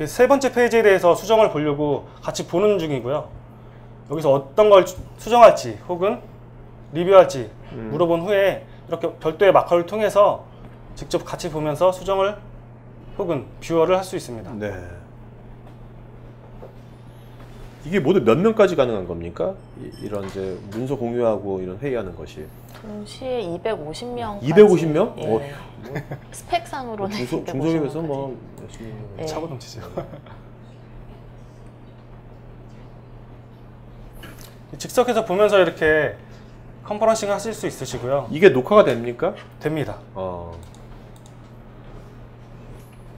세 번째 페이지에 대해서 수정을 보려고 같이 보는 중이고요. 여기서 어떤 걸 수정할지 혹은 리뷰할지 물어본 후에 이렇게 별도의 마커를 통해서 직접 같이 보면서 수정을 혹은 뷰어를 할 수 있습니다. 네. 이게 모두 몇 명까지 가능한 겁니까? 이런 이제 문서 공유하고 이런 회의하는 것이. 동시에 250명. 250명? 예. 스펙상으로는 중소기업에서 뭐 열심히. 네. 차고 넘치죠. 즉석에서 보면서 이렇게 컨퍼런싱 하실 수 있으시고요. 이게 녹화가 됩니까? 됩니다. 어.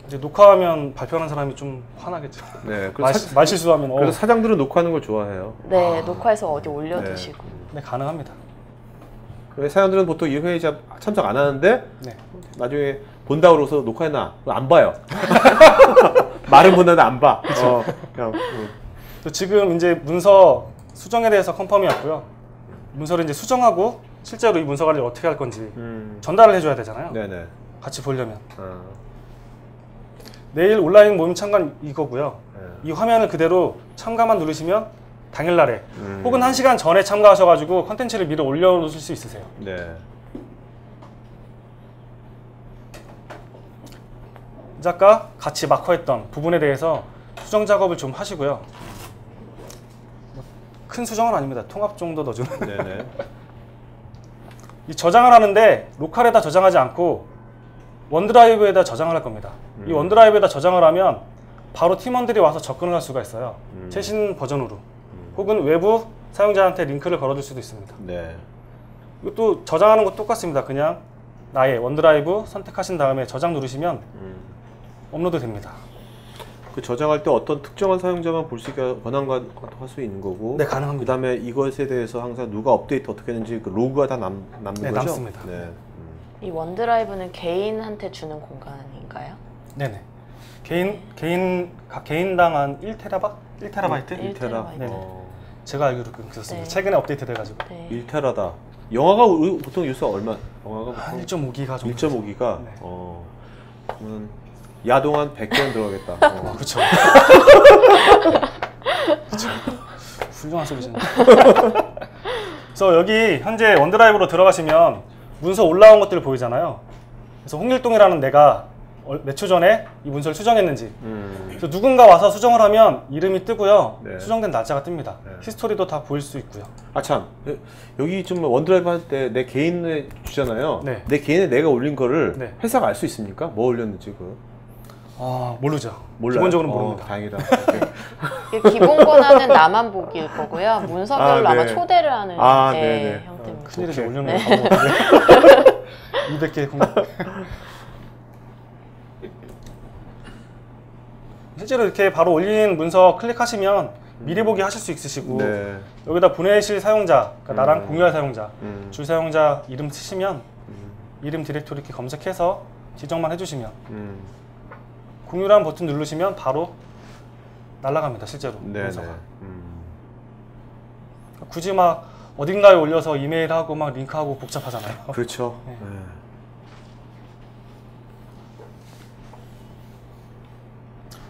이제 녹화하면 발표하는 사람이 좀 화나겠죠. 네. 말 실수하면 그래서 사장들은 녹화하는 걸 좋아해요. 네, 녹화해서 어디 올려두시고. 네, 가능합니다. 사장들은 보통 이 회의 참석 안 하는데 네. 나중에 본다고 그러서 녹화해놔. 안 봐요. 말은 보는데 안 봐. 그냥. 또 지금 이제 문서 수정에 대해서 컨펌이었고요. 문서를 이제 수정하고 실제로 이 문서 관리를 어떻게 할 건지 전달을 해줘야 되잖아요. 네네. 같이 보려면. 내일 온라인 모임 참관 이거고요. 이 화면을 그대로 참가만 누르시면 당일날에 혹은 1시간 전에 참가하셔가지고 컨텐츠를 미리 올려놓으실 수 있으세요. 네. 이제 아까 같이 마커했던 부분에 대해서 수정 작업을 좀 하시고요. 큰 수정은 아닙니다. 통합 정도 넣어주는. 네네. 이 저장을 하는데 로컬에다 저장하지 않고 원드라이브에다 저장을 할 겁니다. 이 원드라이브에다 저장을 하면 바로 팀원들이 와서 접근을 할 수가 있어요. 최신 버전으로. 혹은 외부 사용자한테 링크를 걸어줄 수도 있습니다. 네. 이것도 저장하는 거 똑같습니다. 그냥 나의 원드라이브 선택하신 다음에 저장 누르시면 업로드 됩니다. 그 저장할 때 어떤 특정한 사용자만 볼 수 있게 권한과 할 수 있는 거고. 네, 가능합니다. 그 다음에 이것에 대해서 항상 누가 업데이트 어떻게 했는지 그 로그가 다 남는 네, 거죠? 남습니다. 네. 이 원드라이브는 개인한테 주는 공간인가요? 네네. 개인당 한 1테라바이트? 1테라. 네네. 제가 알기로 그렇습니다. 네. 최근에 업데이트 돼가지고. 네. 1테라다. 영화가 보통 요새 얼마? 영화가 한 보통 1.5기가 정도. 1.5기가. 네. 그러면 야동한 100개는 들어가겠다. 그렇죠. 훌륭한 소리시네. 그래서 여기 현재 원드라이브로 들어가시면 문서 올라온 것들을 보이잖아요. 그래서 홍길동이라는 내가 몇 초 전에 이 문서를 수정했는지. 그래서 누군가 와서 수정을 하면 이름이 뜨고요. 네. 수정된 날짜가 뜹니다. 네. 히스토리도 다 보일 수 있고요. 아 참, 여기 좀 원드라이브 할 때 내 개인에 주잖아요. 네. 내 개인에 내가 올린 거를 네. 회사가 알 수 있습니까? 뭐 올렸는지 그. 모르죠. 몰라요? 기본적으로 모릅니다. 다행이다. 이게 기본 권한은 나만 보기일 거고요. 문서별로 아, 네. 아마 초대를 하는 네네. 형태입니다. 큰일이죠. 오케이. 올려놓은 네. 거 200개 공개. 실제로 이렇게 바로 올린 문서 클릭하시면 미리 보기 하실 수 있으시고 네. 여기다 보내실 사용자, 그러니까 나랑 공유할 사용자, 줄 사용자 이름 쓰시면 이름 디렉토리 이렇게 검색해서 지정만 해주시면 공유라는 버튼 누르시면 바로 날아갑니다. 실제로 네네. 문서가. 굳이 막 어딘가에 올려서 이메일하고 막 링크하고 복잡하잖아요. 그렇죠. 네. 네.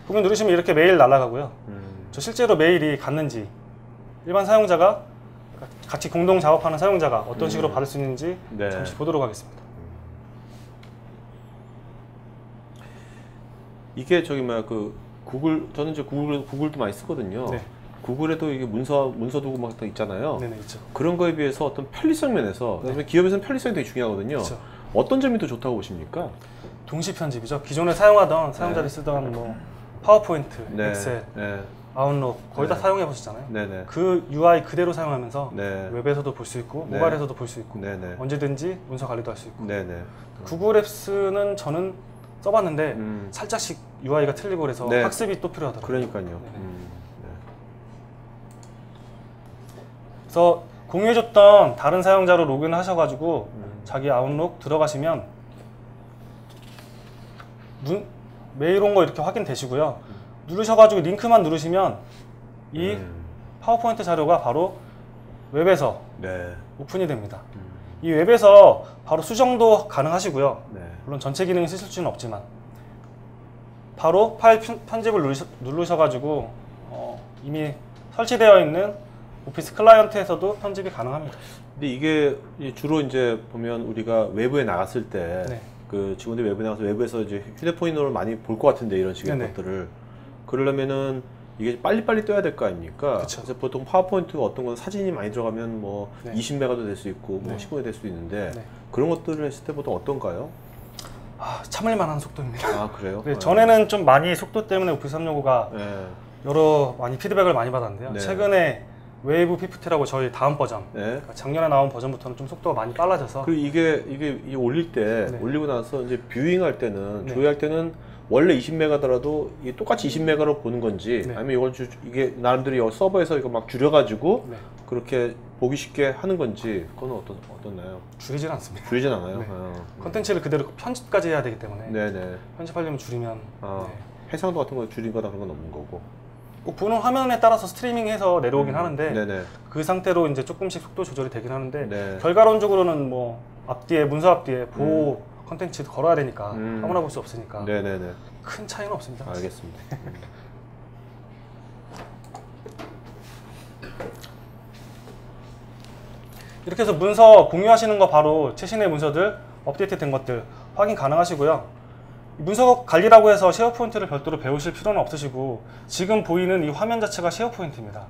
공유 누르시면 이렇게 메일 날아가고요. 저 실제로 메일이 갔는지 일반 사용자가 같이 공동 작업하는 사용자가 어떤 식으로 받을 수 있는지 네. 잠시 보도록 하겠습니다. 이게 저기 뭐야 그 구글 저는 이제 구글도 많이 쓰거든요. 네. 구글에도 이게 문서도구 막 있잖아요. 네네, 있죠. 그런 거에 비해서 어떤 편리성 면에서 기업에서는 편리성이 되게 중요하거든요. 그렇죠. 어떤 점이 더 좋다고 보십니까? 동시 편집이죠. 기존에 사용하던 사용자들이 쓰던 뭐 파워포인트, 네. 엑셀 네. 아웃룩 거의 다 네. 사용해 보셨잖아요. 네네. 그 UI 그대로 사용하면서 네. 웹에서도 볼 수 있고 네. 모바일에서도 볼 수 있고 네네. 언제든지 문서 관리도 할 수 있고. 네네. 구글 앱스는 저는 써봤는데 살짝씩 UI가 틀리고 그래서 네. 학습이 또 필요하더라고요. 그러니까요. 네. 그래서 공유해줬던 다른 사용자로 로그인을 하셔가지고 자기 아웃룩 들어가시면 메일 온 거 이렇게 확인되시고요. 누르셔가지고 링크만 누르시면 이 파워포인트 자료가 바로 웹에서 네. 오픈이 됩니다. 이 웹에서 바로 수정도 가능하시고요. 네. 물론 전체 기능이 쓰실 수는 없지만 바로 파일 편집을 누르셔가지고 이미 설치되어 있는 오피스 클라이언트에서도 편집이 가능합니다. 근데 이게 주로 이제 보면 우리가 외부에 나갔을 때 네. 그 직원들이 외부에 나가서 외부에서 이제 휴대폰으로 많이 볼 것 같은데 이런 식의 네네. 것들을 그러려면은 이게 빨리빨리 떠야 될 거 아닙니까? 그쵸. 그래서 보통 파워포인트가 어떤 건 사진이 많이 들어가면 뭐 네. 20메가도 될 수 있고 뭐 네. 15가 될 수도 있는데 네. 그런 것들을 했을 때 보통 어떤가요? 참을 만한 속도입니다. 아 그래요? 네, 전에는 좀 많이 속도 때문에 오피스 365가 네. 많이 피드백을 많이 받았는데요. 네. 최근에 웨이브 PPT라고 저희 다음 버전, 네. 그러니까 작년에 나온 버전부터는 좀 속도가 많이 빨라져서 그리고 이게 올릴 때 네. 올리고 나서 이제 뷰잉할 때는 네. 조회할 때는 원래 20메가더라도 이게 똑같이 20메가로 보는 건지 네. 아니면 이걸 이게 나름대로 서버에서 이거 막 줄여가지고 네, 그렇게 보기 쉽게 하는 건지 그건 어떻나요? 줄이질 않습니다. 줄이진 않아요. 네. 아, 컨텐츠를 그대로 편집까지 해야 되기 때문에 네네. 편집하려면 줄이면 아, 네. 해상도 같은 거 줄인 거다 그런 건 없는 거고. 꼭 보는 화면에 따라서 스트리밍해서 내려오긴 하는데 네네. 그 상태로 이제 조금씩 속도 조절이 되긴 하는데 네. 결과론적으로는 뭐 앞뒤에 문서 앞뒤에 보호 컨텐츠 걸어야 되니까 아무나 볼 수 없으니까 네네네. 큰 차이는 없습니다. 알겠습니다. 이렇게 해서 문서 공유하시는 거 바로 최신의 문서들 업데이트 된 것들 확인 가능하시고요. 문서 관리라고 해서 쉐어포인트를 별도로 배우실 필요는 없으시고 지금 보이는 이 화면 자체가 쉐어포인트입니다.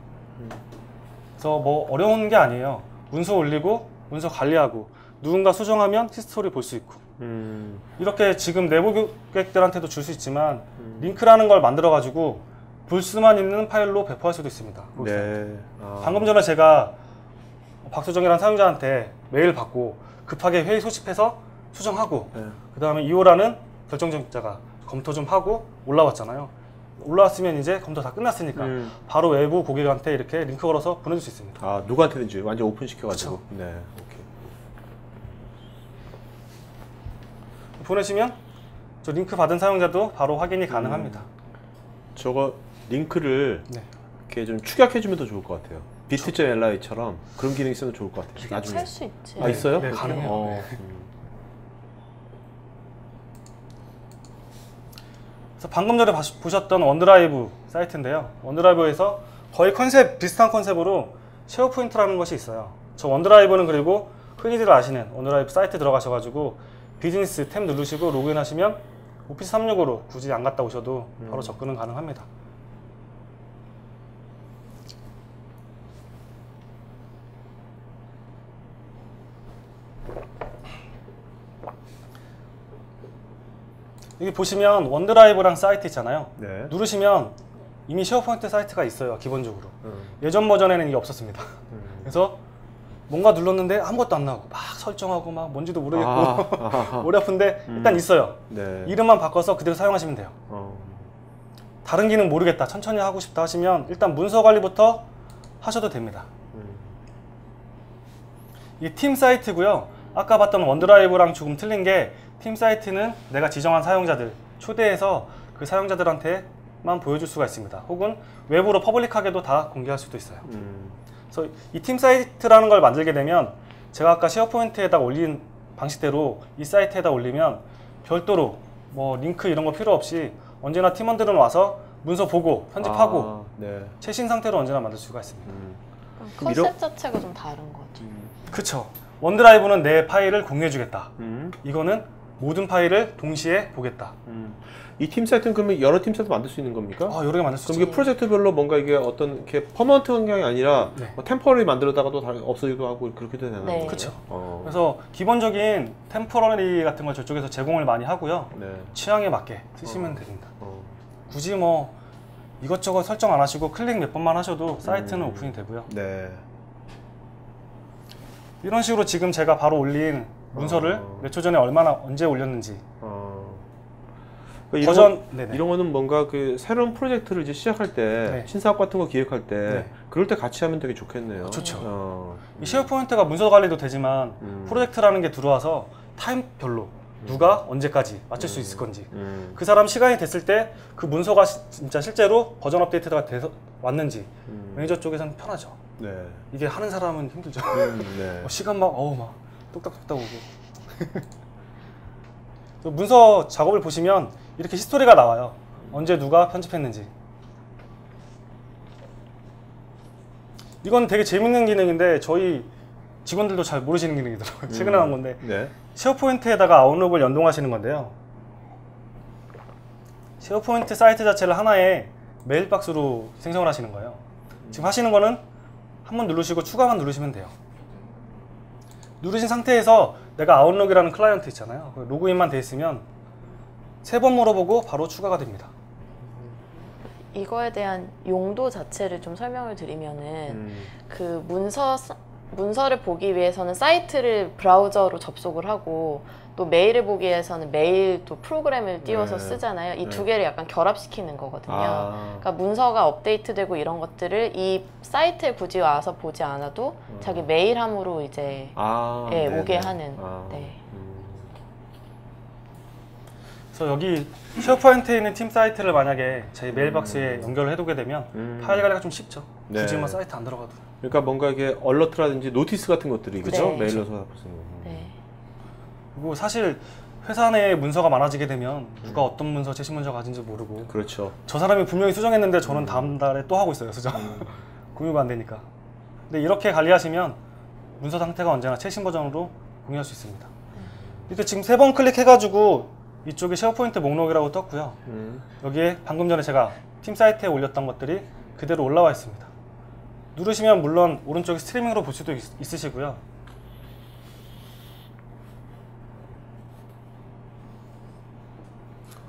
그래서 뭐 어려운 게 아니에요. 문서 올리고 문서 관리하고 누군가 수정하면 히스토리 볼 수 있고 이렇게 지금 내부 고객들한테도 줄 수 있지만 링크라는 걸 만들어 가지고 볼 수만 있는 파일로 배포할 수도 있습니다. 네. 아. 방금 전에 제가 박수정이라는 사용자한테 메일 받고 급하게 회의 소집해서 수정하고 네. 그 다음에 이호라는 결정자가 검토 좀 하고 올라왔잖아요. 올라왔으면 이제 검토 다 끝났으니까 바로 외부 고객한테 이렇게 링크 걸어서 보내줄 수 있습니다. 아 누구한테든지 완전 오픈 시켜가지고. 네. 오케이. 보내시면 저 링크 받은 사용자도 바로 확인이 가능합니다. 저거 링크를 네. 이렇게 좀 축약해주면 더 좋을 것 같아요. bit.li처럼 그런 기능 있으면 좋을 것 같아요. 나중에. 살 수 있지. 아 있어요? 네, 가능해요. 그래서 방금 전에 보셨던 원드라이브 사이트인데요. 원드라이브에서 거의 비슷한 컨셉으로 쉐어포인트라는 것이 있어요. 저 원드라이브는 그리고 흔히들 아시는 원드라이브 사이트 들어가셔가지고 비즈니스 탭 누르시고 로그인하시면 오피스 365로 굳이 안 갔다 오셔도 바로 접근은 가능합니다. 여기 보시면 원드라이브랑 사이트 있잖아요. 네. 누르시면 이미 쉐어포인트 사이트가 있어요. 기본적으로. 예전 버전에는 이게 없었습니다. 그래서 뭔가 눌렀는데 아무것도 안 나오고 막 설정하고 막 뭔지도 모르겠고 머리 아픈데 일단 있어요. 네. 이름만 바꿔서 그대로 사용하시면 돼요. 다른 기능 모르겠다, 천천히 하고 싶다 하시면 일단 문서 관리부터 하셔도 됩니다. 이 팀 사이트고요. 아까 봤던 원드라이브랑 조금 틀린 게 팀 사이트는 내가 지정한 사용자들 초대해서 그 사용자들한테만 보여줄 수가 있습니다. 혹은 외부로 퍼블릭하게도 다 공개할 수도 있어요. 그래서 이 팀 사이트라는 걸 만들게 되면 제가 아까 쉐어포인트에다 올린 방식대로 이 사이트에다 올리면 별도로 뭐 링크 이런 거 필요 없이 언제나 팀원들은 와서 문서 보고 편집하고 네. 최신 상태로 언제나 만들 수가 있습니다. 컨셉 자체가 좀 다른 거죠. 그쵸. 원드라이브는 내 파일을 공유해주겠다. 이거는 모든 파일을 동시에 보겠다. 이 팀 사이트는 그러면 여러 팀 사이트 만들 수 있는 겁니까? 여러 개 만들 수 그럼 있죠. 이게 프로젝트별로 뭔가 이게 어떤 이렇게 퍼먼트 환경이 아니라 네. 뭐 템퍼러리 만들어다가도 다 없어지기도 하고 그렇게도 되나요? 네. 그쵸. 어. 그래서 기본적인 템포러리 같은 걸 저쪽에서 제공을 많이 하고요. 네. 취향에 맞게 쓰시면 됩니다. 어. 굳이 뭐 이것저것 설정 안 하시고 클릭 몇 번만 하셔도 사이트는 오픈이 되고요. 네. 이런 식으로 지금 제가 바로 올린 문서를 몇 초 전에 언제 올렸는지 그러니까 버전 이런 거는 뭔가 그 새로운 프로젝트를 이제 시작할 때 네. 신사업 같은 거 기획할 때 네. 그럴 때 같이 하면 되게 좋겠네요. 좋죠. 이 쉐어포인트가 문서 관리도 되지만 프로젝트라는 게 들어와서 타임별로 누가 언제까지 맞출 수 있을 건지 그 사람 시간이 됐을 때 그 문서가 진짜 실제로 버전 업데이트가 돼서 왔는지 매니저 쪽에서는 편하죠. 네. 이게 하는 사람은 힘들죠. 네. 시간 막 똑딱똑딱 오고 문서 작업을 보시면 이렇게 히스토리가 나와요. 언제 누가 편집했는지. 이건 되게 재밌는 기능인데 저희 직원들도 잘 모르시는 기능이더라고요. 최근에 나온 건데 네. 쉐어포인트에다가 아웃룩을 연동하시는 건데요. 쉐어포인트 사이트 자체를 하나의 메일박스로 생성을 하시는 거예요. 지금 하시는 거는 한번 누르시고 추가만 누르시면 돼요. 누르신 상태에서 내가 아웃룩이라는 클라이언트 있잖아요. 로그인만 돼 있으면 3번 물어보고 바로 추가가 됩니다. 이거에 대한 용도 자체를 좀 설명을 드리면은 그 문서를 보기 위해서는 사이트를 브라우저로 접속을 하고 또 메일을 보기 위해서는 메일 또 프로그램을 띄워서 쓰잖아요. 이 두 개를 약간 결합시키는 거거든요. 그러니까 문서가 업데이트되고 이런 것들을 이 사이트에 굳이 와서 보지 않아도 자기 메일함으로 이제 오게 하는. 네. 그래서 여기 쉐어포인트에 있는 팀 사이트를 만약에 제 메일박스에 연결을 해두게 되면 파일 관리가 좀 쉽죠. 네. 굳이 뭐 사이트 안 들어가도. 그러니까 뭔가 이게 얼러트라든지 노티스 같은 것들이 그죠? 네. 메일로 써서 쓰는 거. 네. 그리고 사실 회사 내에 문서가 많아지게 되면 누가 어떤 문서, 최신 문서 가진지 모르고 그렇죠. 저 사람이 분명히 수정했는데 저는 다음 달에 또 하고 있어요, 수정. 공유가 안 되니까. 근데 이렇게 관리하시면 문서 상태가 언제나 최신 버전으로 공유할 수 있습니다. 이렇게 지금 3번 클릭해가지고 이쪽에 쉐어포인트 목록이라고 떴고요. 여기에 방금 전에 제가 팀 사이트에 올렸던 것들이 그대로 올라와 있습니다. 누르시면 물론 오른쪽에 스트리밍으로 볼 수도 있으시고요.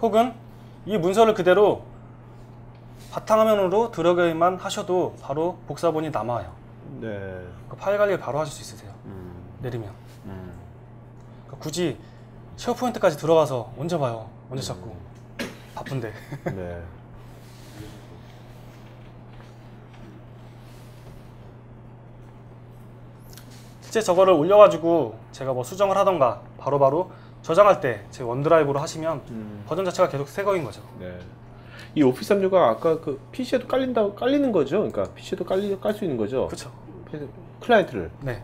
혹은 이 문서를 그대로 바탕화면으로 들어가기만 하셔도 바로 복사본이 남아요. 네. 그 파일 관리를 바로 하실 수 있으세요. 내리면. 그러니까 굳이 쉐어포인트까지 들어가서 언제 봐요? 언제 찾고 바쁜데. 네. 실제 저거를 올려가지고 제가 뭐 수정을 하던가 바로바로 저장할 때 제 원드라이브로 하시면 버전 자체가 계속 새 거인 거죠. 네. 이 오피스 365가 아까 그 PC에도 깔리는 거죠? 그러니까 PC에도 깔 수 있는 거죠? 그렇죠. 클라이언트를. 네.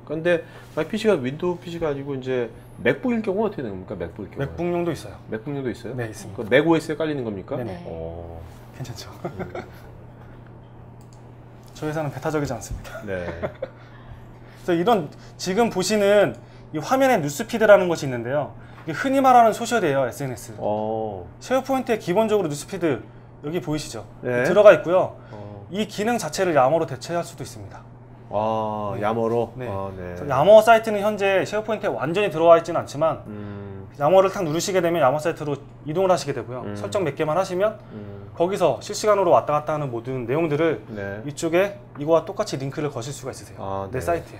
근데 만약 PC가 윈도우 PC가 아니고 이제 맥북일 경우 어떻게 되는 겁니까? 맥북일 경우. 맥북용도 있어요. 맥북용도 있어요? 네, 있습니다. 그 맥OS에 깔리는 겁니까? 네네. 오. 괜찮죠. 저희 회사는 배타적이지 않습니다. 네. 그래서 이런 지금 보시는 이 화면에 뉴스피드라는 것이 있는데요. 이게 흔히 말하는 소셜이에요, SNS. 쉐어포인트에 기본적으로 뉴스피드 여기 보이시죠? 네. 들어가 있고요. 이 기능 자체를 야머로 대체할 수도 있습니다. 아, 야머로? 네. 네. 그래서 야머 사이트는 현재 쉐어포인트에 완전히 들어와 있지는 않지만 야머를 딱 누르시게 되면 야머 사이트로 이동을 하시게 되고요. 설정 몇 개만 하시면 거기서 실시간으로 왔다 갔다 하는 모든 내용들을 네. 이쪽에 이거와 똑같이 링크를 거실 수가 있으세요. 내 네. 사이트에.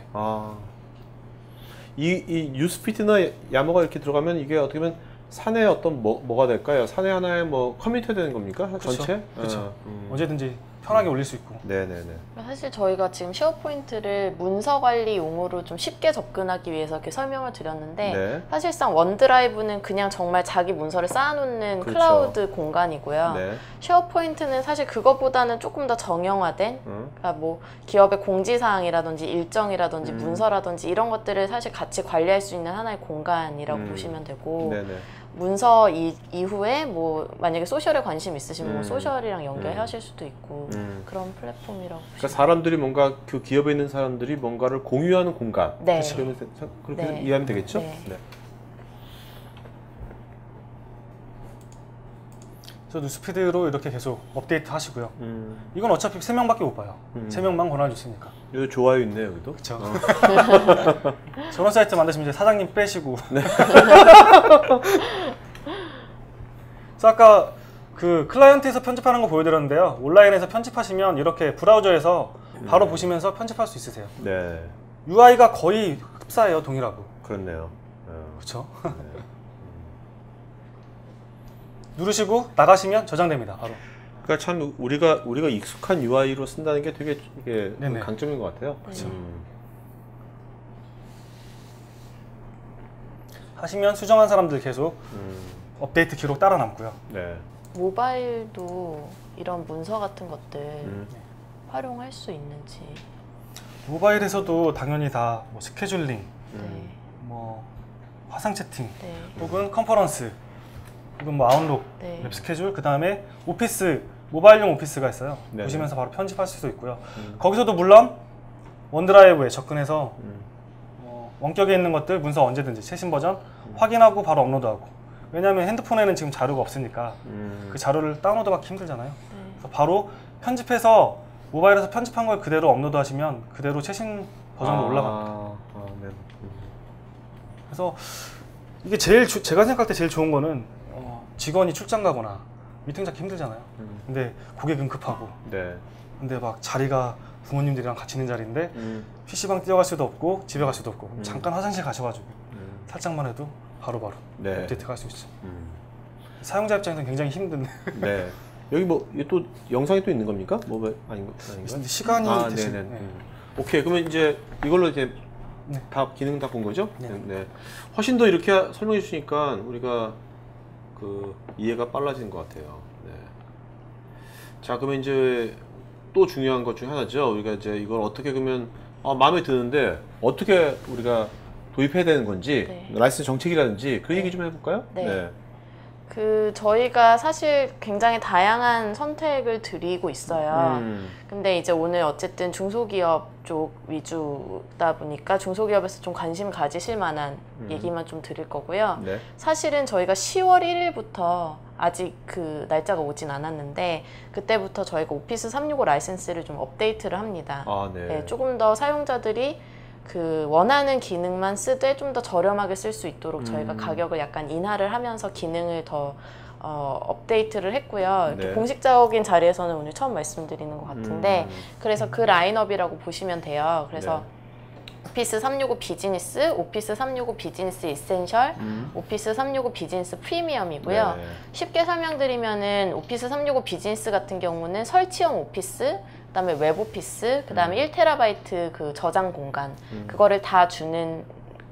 이 뉴스피드나 야머가 이렇게 들어가면 이게 어떻게 보면 사내 어떤 뭐가 될까요? 사내 하나의 뭐 커뮤니티가 되는 겁니까? 그쵸. 전체? 그렇죠. 언제든지 편하게 올릴 수 있고. 네네네. 사실 저희가 지금 쉐어포인트를 문서 관리용으로 좀 쉽게 접근하기 위해서 이렇게 설명을 드렸는데 네. 사실상 원드라이브는 그냥 정말 자기 문서를 쌓아놓는 그렇죠. 클라우드 공간이고요. 네. 쉐어포인트는 사실 그것보다는 조금 더 정형화된 그러니까 뭐 기업의 공지사항이라든지 일정이라든지 문서라든지 이런 것들을 사실 같이 관리할 수 있는 하나의 공간이라고 보시면 되고 네네. 문서 이후에 뭐 만약에 소셜에 관심 있으시면 뭐 소셜이랑 연결하실 수도 있고 그런 플랫폼이라고 그러니까 사람들이 뭔가 그 기업에 있는 사람들이 뭔가를 공유하는 공간. 네. 그렇게 네. 이해하면 되겠죠? 네. 네. 그래서 뉴스피드로 이렇게 계속 업데이트 하시고요. 이건 어차피 3명밖에 못 봐요. 3명만 권한주시니까. 여기 좋아요 있네 여기도. 그렇죠. 저런 사이트 만드시면 이제 사장님 빼시고. 네. 그래서 아까 그 클라이언트에서 편집하는 거 보여드렸는데요. 온라인에서 편집하시면 이렇게 브라우저에서 바로 보시면서 편집할 수 있으세요. 네. UI가 거의 흡사해요, 동일하고. 그렇네요. 그렇죠. 누르시고 나가시면 저장됩니다, 바로. 그러니까 참 우리가 익숙한 UI로 쓴다는 게 되게 이게 네네. 강점인 것 같아요. 그렇죠. 하시면 수정한 사람들 계속 업데이트 기록 따라 남고요. 네. 모바일도 이런 문서 같은 것들 활용할 수 있는지. 모바일에서도 당연히 다 뭐 스케줄링, 네. 뭐 화상 채팅, 네. 혹은 컨퍼런스, 혹은 뭐 아웃룩, 네. 웹 스케줄, 그 다음에 오피스, 모바일용 오피스가 있어요. 네네. 보시면서 바로 편집할 수도 있고요. 거기서도 물론 원드라이브에 접근해서 원격에 있는 것들 문서 언제든지 최신 버전 확인하고 바로 업로드하고. 왜냐하면 핸드폰에는 지금 자료가 없으니까 그 자료를 다운로드하기 힘들잖아요. 그래서 바로 편집해서 모바일에서 편집한 걸 그대로 업로드하시면 그대로 최신 버전으로 올라갑니다. 네. 그래서 이게 제가 생각할 때 제일 좋은 거는 직원이 출장 가거나 미팅 잡기 힘들잖아요. 근데 고객은 급하고, 네. 근데 막 자리가 부모님들이랑 같이 있는 자리인데 PC방 뛰어갈 수도 없고 집에 갈 수도 없고 잠깐 화장실 가셔가지고 살짝만 해도 바로바로 네. 업데이트가 할 수 있죠. 사용자 입장에서는 굉장히 힘든. 네. 여기 뭐 이게 또 영상이 또 있는 겁니까? 뭐 아닌가요? 시간이 되신. 네네. 네. 오케이. 그러면 이제 이걸로 이제 네. 다 기능 다 본 거죠? 네. 네. 훨씬 더 이렇게 설명해 주시니까 우리가 그 이해가 빨라지는 것 같아요. 네. 자, 그러면 이제 또 중요한 것 중에 하나죠. 우리가 이제 이걸 어떻게 그러면 마음에 드는데 어떻게 우리가 도입해야 되는 건지, 네. 라이센스 정책이라든지 그 네. 얘기 좀 해볼까요? 네. 저희가 사실 굉장히 다양한 선택을 드리고 있어요. 근데 이제 오늘 어쨌든 중소기업 쪽 위주다 보니까 중소기업에서 좀 관심 가지실 만한 얘기만 좀 드릴 거고요. 네. 사실은 저희가 10월 1일부터 아직 그 날짜가 오진 않았는데 그때부터 저희가 오피스 365 라이센스를 좀 업데이트를 합니다. 네. 네, 조금 더 사용자들이 그 원하는 기능만 쓰되 좀 더 저렴하게 쓸 수 있도록 저희가 가격을 약간 인하를 하면서 기능을 더 업데이트를 했고요. 이렇게 네. 공식적인 자리에서는 오늘 처음 말씀드리는 것 같은데 그래서 그 라인업이라고 보시면 돼요. 그래서 오피스 365 비즈니스, 오피스 365 비즈니스 이센셜, 오피스 365 비즈니스 프리미엄이고요. 네. 쉽게 설명드리면은 오피스 365 비즈니스 같은 경우는 설치형 오피스, 그다음에 웹 오피스, 그다음에 1TB 그 저장 공간 그거를 다 주는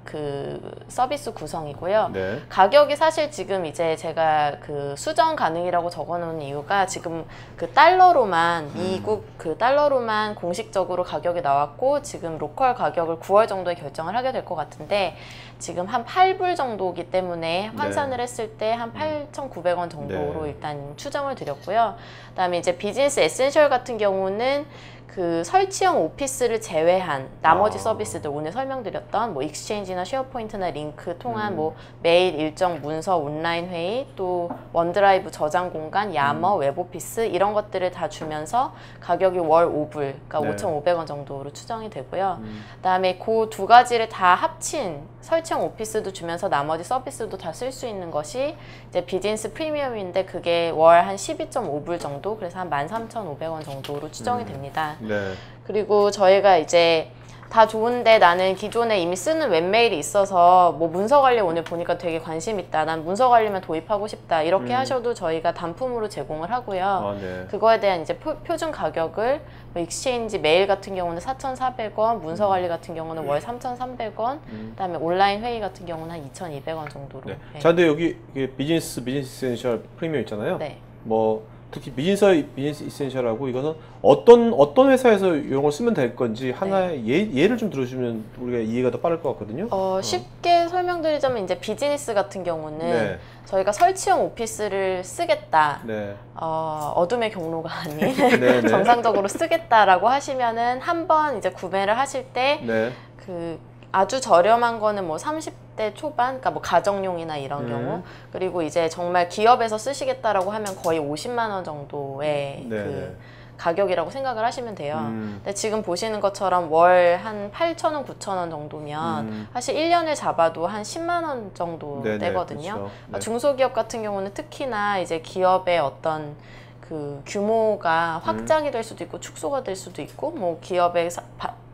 그 서비스 구성이고요. 네. 가격이 사실 지금 이제 제가 그 수정 가능이라고 적어놓은 이유가 지금 그 달러로만 미국 그 달러로만 공식적으로 가격이 나왔고 지금 로컬 가격을 9월 정도에 결정을 하게 될 것 같은데 지금 한 8불 정도이기 때문에 환산을 했을 때 한 8,900원 정도로 네. 일단 추정을 드렸고요. 그다음에 이제 비즈니스 에센셜 같은 경우는 그 설치형 오피스를 제외한 나머지 서비스들 오늘 설명드렸던 뭐 익스체인지나 쉐어포인트나 링크 통한 뭐 메일 일정 문서 온라인 회의 또 원드라이브 저장 공간 야머 웹오피스 이런 것들을 다 주면서 가격이 월 5불 그러니까 네. 5,500원 정도로 추정이 되고요. 그다음에 그 두 가지를 다 합친 설치형 오피스도 주면서 나머지 서비스도 다 쓸 수 있는 것이 이제 비즈니스 프리미엄인데 그게 월 한 12.5불 정도 그래서 한 13,500원 정도로 추정이 됩니다. 네. 그리고 저희가 이제 다 좋은데 나는 기존에 이미 쓰는 웹메일이 있어서 뭐 문서 관리 오늘 보니까 되게 관심 있다. 난 문서 관리만 도입하고 싶다. 이렇게 하셔도 저희가 단품으로 제공을 하고요. 네. 그거에 대한 이제 표준 가격을 뭐 익스체인지 메일 같은 경우는 4,400원, 문서 관리 같은 경우는 월 3,300원, 그다음에 온라인 회의 같은 경우는 한 2,200원 정도로. 네. 네. 자, 근데 여기 이게 비즈니스 이센셜 프리미엄 있잖아요. 네. 뭐 특히 비즈니스 이센셜하고 이거는 어떤 회사에서 이런 걸 쓰면 될 건지 하나의 예를 좀 들어주면 우리가 이해가 더 빠를 것 같거든요. 쉽게 설명드리자면 이제 비즈니스 같은 경우는 네. 저희가 설치형 오피스를 쓰겠다. 네. 어둠의 경로가 아닌 네, 네. 정상적으로 쓰겠다라고 하시면은 한번 이제 구매를 하실 때 네. 그 아주 저렴한 거는 뭐 30대 초반, 그러니까 뭐 가정용이나 이런 경우 그리고 이제 정말 기업에서 쓰시겠다라고 하면 거의 50만 원 정도의 네, 그 가격이라고 생각을 하시면 돼요. 근데 지금 보시는 것처럼 월 한 8,000원, 9,000원 정도면 사실 1년을 잡아도 한 10만 원 정도 네네, 되거든요. 그렇죠. 네. 중소기업 같은 경우는 특히나 이제 기업의 어떤 그 규모가 확장이 될 수도 있고 축소가 될 수도 있고 뭐 기업의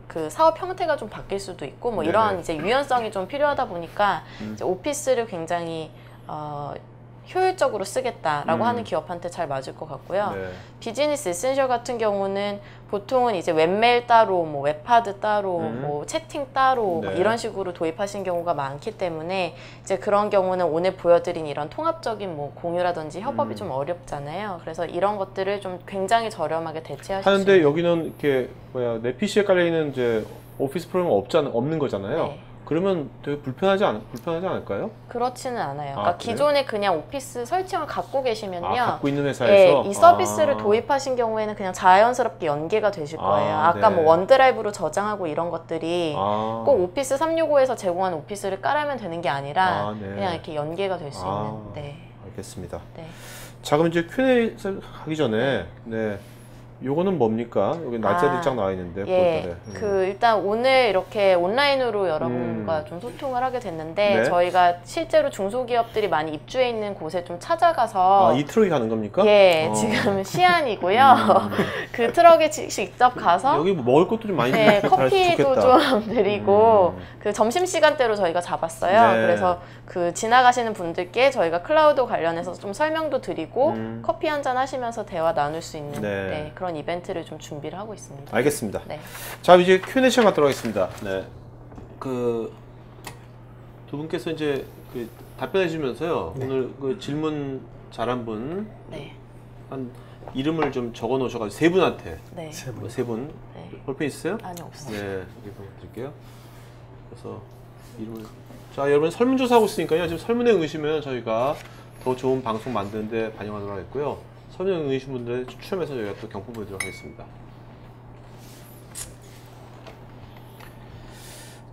그 사업 형태가 좀 바뀔 수도 있고 뭐 이런 네네. 이제 유연성이 좀 필요하다 보니까 이제 오피스를 굉장히 효율적으로 쓰겠다라고 하는 기업한테 잘 맞을 것 같고요. 네. 비즈니스 에센셜 같은 경우는 보통은 이제 웹메일 따로, 뭐 웹하드 따로, 뭐 채팅 따로 네. 뭐 이런 식으로 도입하신 경우가 많기 때문에 이제 그런 경우는 오늘 보여드린 이런 통합적인 뭐 공유라든지 협업이 좀 어렵잖아요. 그래서 이런 것들을 좀 굉장히 저렴하게 대체하실 수 하는데 있는. 여기는 이렇게 뭐야 내 PC에 깔려 있는 이제 오피스 프로그램 없는 거잖아요. 네. 그러면 되게 불편하지 않을까요? 그렇지는 않아요. 아, 그러니까 그래요? 기존에 그냥 오피스 설정을 갖고 계시면요. 갖고 있는 회사에서 예, 이 서비스를 도입하신 경우에는 그냥 자연스럽게 연계가 되실 거예요. 아까 네. 뭐 원드라이브로 저장하고 이런 것들이 꼭 꼭 오피스 365에서 제공하는 오피스를 깔아면 되는 게 아니라 네. 그냥 이렇게 연계가 될 수 있는. 네. 알겠습니다. 네. 자, 그럼 이제 Q&A 하기 전에 네. 요거는 뭡니까? 여기 날짜들이 쫙 나와 있는데 예, 9월달에. 그 일단 오늘 이렇게 온라인으로 여러분과 좀 소통을 하게 됐는데 네. 저희가 실제로 중소기업들이 많이 입주해 있는 곳에 좀 찾아가서 이 트럭이 가는 겁니까? 예, 지금 시안이고요. 그 트럭에 직접 가서 여기 뭐 먹을 것도 좀 많이 네, 잘 커피도 좋겠다. 좀 드리고 그 점심 시간대로 저희가 잡았어요. 네. 그래서 그 지나가시는 분들께 저희가 클라우드 관련해서 좀 설명도 드리고 커피 한잔 하시면서 대화 나눌 수 있는 네. 네, 그런 이벤트를 좀 준비를 하고 있습니다. 알겠습니다. 네. 자, 이제 Q&A 시간 갖도록 하겠습니다. 네. 그 두 분께서 이제 그 답변해 주면서요. 오늘 그 질문 잘한 분 네. 한 이름을 좀 적어 놓으셔가지고 세 분한테 네. 세 분. 네. 볼펜 있어요? 아니 없어요. 네, 여기 보여드릴게요. 그래서 이름을 자, 여러분 설문조사 하고 있으니까요. 지금 설문에 응으시면 저희가 더 좋은 방송 만드는데 반영하도록 하겠고요. 설문에 응으신 분들 추첨해서 저희가 또 경품 보여드리도록 하겠습니다.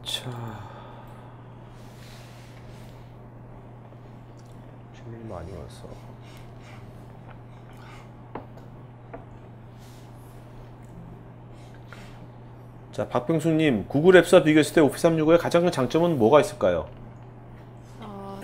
자, 질문이 많이 왔어. 자, 박병수님, 구글 앱스와 비교했을 때 오피스 365의 가장 큰 장점은 뭐가 있을까요?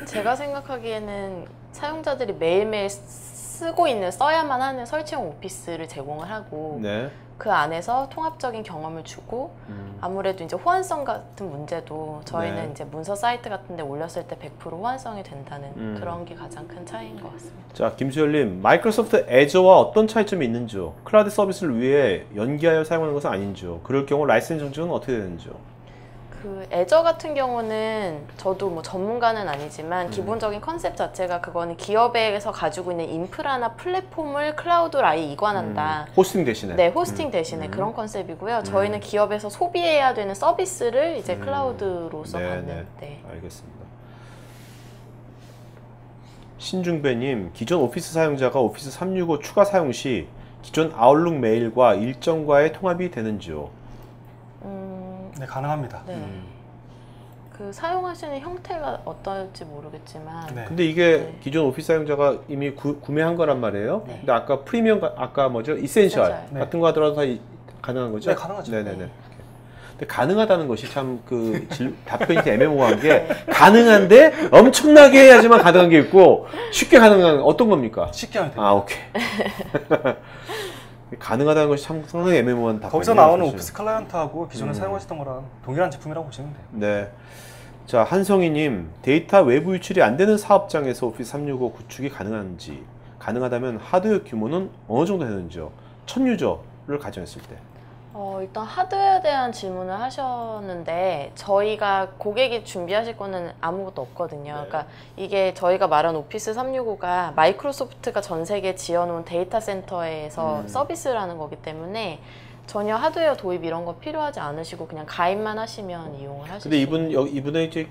제가 생각하기에는 사용자들이 매일매일 쓰고 있는 써야만 하는 설치형 오피스를 제공을 하고 네. 그 안에서 통합적인 경험을 주고 아무래도 이제 호환성 같은 문제도 저희는 네. 이제 문서 사이트 같은 데 올렸을 때 100% 호환성이 된다는 그런 게 가장 큰 차이인 것 같습니다. 자, 김수열님, 마이크로소프트 애저와 어떤 차이점이 있는지요? 클라우드 서비스를 위해 연기하여 사용하는 것은 아닌지요? 그럴 경우 라이센스 정책은 어떻게 되는지요? 그 애저 같은 경우는 저도 뭐 전문가는 아니지만 기본적인 컨셉 자체가 그거는 기업에서 가지고 있는 인프라나 플랫폼을 클라우드로 아예 이관한다. 호스팅 대신에? 네, 호스팅 대신에 그런 컨셉이고요. 저희는 기업에서 소비해야 되는 서비스를 이제 클라우드로서 받는. 네. 알겠습니다. 신중배님, 기존 오피스 사용자가 오피스 365 추가 사용 시 기존 아웃룩 메일과 일정과의 통합이 되는지요? 네, 가능합니다. 네. 그 사용하시는 형태가 어떨지 모르겠지만 네. 근데 이게 네. 기존 오피스 사용자가 이미 구매한 거란 말이에요. 네. 근데 아까 프리미엄, 아까 뭐죠? 이센셜 네. 같은 거 하더라도 다 가능한 거죠? 네, 가능하죠. 네네네. 네. 근데 가능하다는 것이 참 그 답변이 좀 애매모호한 게 가능한데 엄청나게 해야지만 가능한 게 있고 쉽게 가능한 어떤 겁니까? 쉽게 하면 됩니다. 아, 오케이. 가능하다는 것이 참 상당히 애매모호한 답변이에요. 거기서 나오는 사실. 오피스 클라이언트하고 기존에 사용하시던 거랑 동일한 제품이라고 보시면 돼요. 네. 자, 한성희님, 데이터 외부 유출이 안 되는 사업장에서 오피스 365 구축이 가능한지, 가능하다면 하드웨어 규모는 어느 정도 되는지요? 1000유저를 가정했을 때. 일단 하드웨어에 대한 질문을 하셨는데 저희가 고객이 준비하실 거는 아무것도 없거든요. 그러니까 이게 저희가 말한 오피스 365가 마이크로소프트가 전 세계에 지어놓은 데이터 센터에서 서비스를 하는 거기 때문에 전혀 하드웨어 도입 이런 거 필요하지 않으시고 그냥 가입만 하시면 이용을 하실 수 근데 있는. 이분의 이제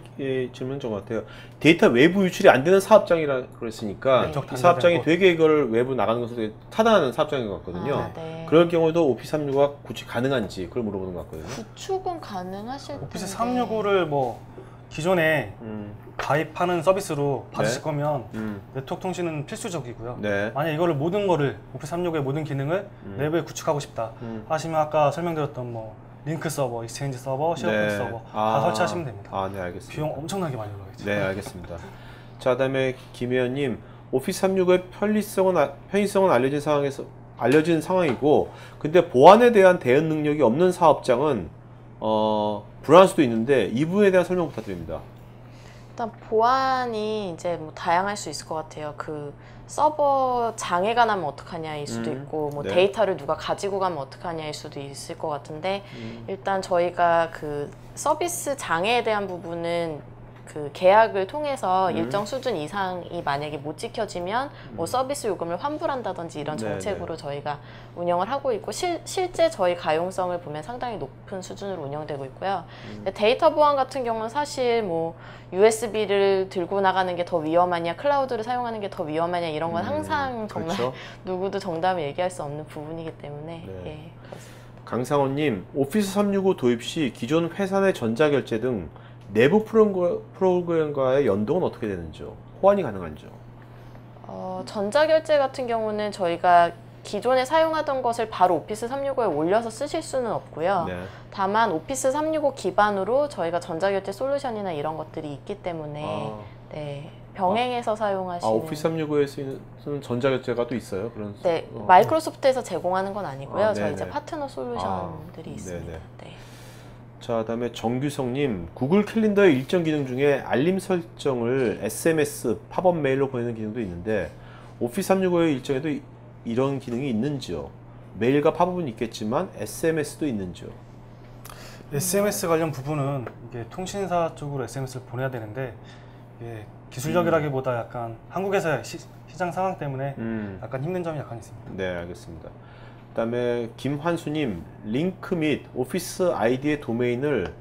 질문은 좀 같아요. 데이터 외부 유출이 안 되는 사업장이라 그랬으니까 네. 이 사업장이 되게 이걸 외부 나가는 것을 되게 타당하는 사업장인 것 같거든요. 아, 네. 그럴 경우도 오피스 365가 구축 가능한지 그걸 물어보는 것 같거든요. 구축은 가능하실 텐데. 오피스 365를 뭐 기존에 가입하는 서비스로 받으실 네. 거면 네트워크 통신은 필수적이고요. 네. 만약 이거를 모든 거를 오피스 365의 모든 기능을 내부에 구축하고 싶다 하시면 아까 설명드렸던 뭐 링크 서버, 익스체인지 서버, 쉐어포인트 네. 서버 다 설치하시면 됩니다. 네, 알겠습니다. 비용 엄청나게 많이 올라가겠죠. 네, 알겠습니다. 자, 그다음에 김혜연님, 오피스 365의 편의성은 알려진 상황이고, 근데 보안에 대한 대응 능력이 없는 사업장은 불안할 수도 있는데 이 부분에 대한 설명 부탁드립니다. 일단 보안이 이제 뭐 다양할 수 있을 것 같아요. 그 서버 장애가 나면 어떡하냐일 수도 있고, 뭐 네. 데이터를 누가 가지고 가면 어떡하냐일 수도 있을 것 같은데, 일단 저희가 그 서비스 장애에 대한 부분은 그 계약을 통해서 일정 수준 이상이 만약에 못 지켜지면 뭐 서비스 요금을 환불한다든지 이런 정책으로 저희가 운영을 하고 있고, 실제 저희 가용성을 보면 상당히 높은 수준으로 운영되고 있고요. 데이터 보안 같은 경우는 사실 뭐 USB를 들고 나가는 게 더 위험하냐, 클라우드를 사용하는 게 더 위험하냐, 이런 건 항상 정말 그렇죠. 누구도 정답을 얘기할 수 없는 부분이기 때문에 네. 예, 그렇습니다. 강상원님, 오피스 365 도입 시 기존 회사 내 전자결제 등 내부 프로그램과의 연동은 어떻게 되는지요? 호환이 가능한지요? 전자결제 같은 경우는 저희가 기존에 사용하던 것을 바로 오피스 365에 올려서 쓰실 수는 없고요. 네. 다만 오피스 365 기반으로 저희가 전자결제 솔루션이나 이런 것들이 있기 때문에 네, 병행해서 사용하시는. 오피스 365에 쓰는 전자결제가 또 있어요? 그런. 네, 마이크로소프트에서 제공하는 건 아니고요. 저희 이제 네네. 파트너 솔루션들이 있습니다. 네네. 네. 자, 그다음에 정규성님, 구글 캘린더의 일정 기능 중에 알림 설정을 SMS, 팝업 메일로 보내는 기능도 있는데 오피스 365의 일정에도 이런 기능이 있는지요? 메일과 팝업은 있겠지만 SMS도 있는지요? SMS 관련 부분은 이게 통신사 쪽으로 SMS를 보내야 되는데 이게 기술력이라기보다 약간 한국에서의 시장 상황 때문에 약간 힘든 점이 약간 있습니다. 네, 알겠습니다. 그다음에 김환수님, 링크 및 오피스 아이디의 도메인을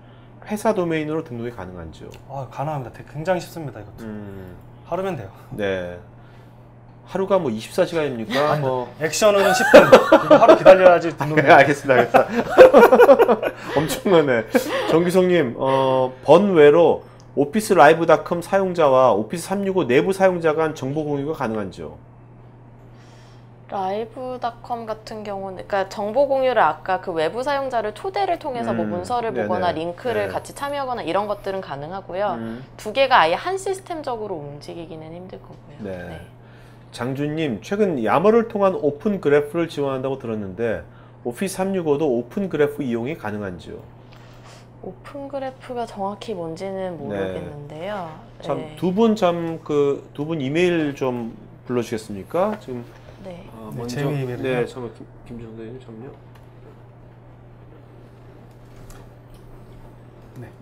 회사 도메인으로 등록이 가능한지요? 가능합니다. 굉장히 쉽습니다. 이것도 하루면 돼요. 네. 하루가 뭐 24시간입니까? 뭐 액션은 10분. 이거 하루 기다려야지 등록이 네, 알겠습니다. 엄청나네. 정규성님, 번외로 오피스 라이브닷컴 사용자와 오피스 365 내부 사용자 간 정보 공유가 가능한지요? 라이브닷컴 같은 경우는, 그러니까 정보 공유를 아까 그 외부 사용자를 초대를 통해서 뭐 문서를 보거나 링크를 같이 참여하거나 이런 것들은 가능하고요. 두 개가 아예 한 시스템적으로 움직이기는 힘들 거고요. 네. 장준님, 최근 야머를 통한 오픈 그래프를 지원한다고 들었는데 오피스 365도 오픈 그래프 이용이 가능한지요? 오픈 그래프가 정확히 뭔지는 모르겠는데요. 참 네. 두 분 이메일 좀 불러주시겠습니까? 지금 네. 먼저 제 이메일은요? 네, 잠깐 김준호 선생님 잠깐요.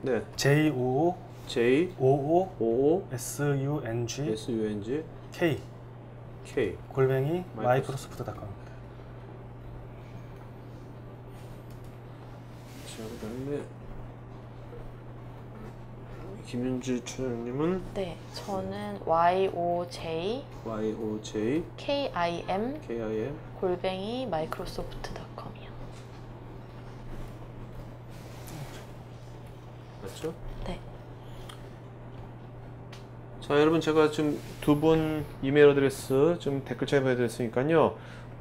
네. JOO J OO O SUNG S U N G K K. 골뱅이 마이크로소프트.com입니다. 자, 그다음에 김윤주 차장님은 네, 저는 YOJ YOJ KIM KIM 골뱅이 마이크로소프트.com이요. 맞죠? 네. 자, 여러분, 제가 지금 두 분 이메일 어드레스 좀 댓글창에 보내드렸으니까요.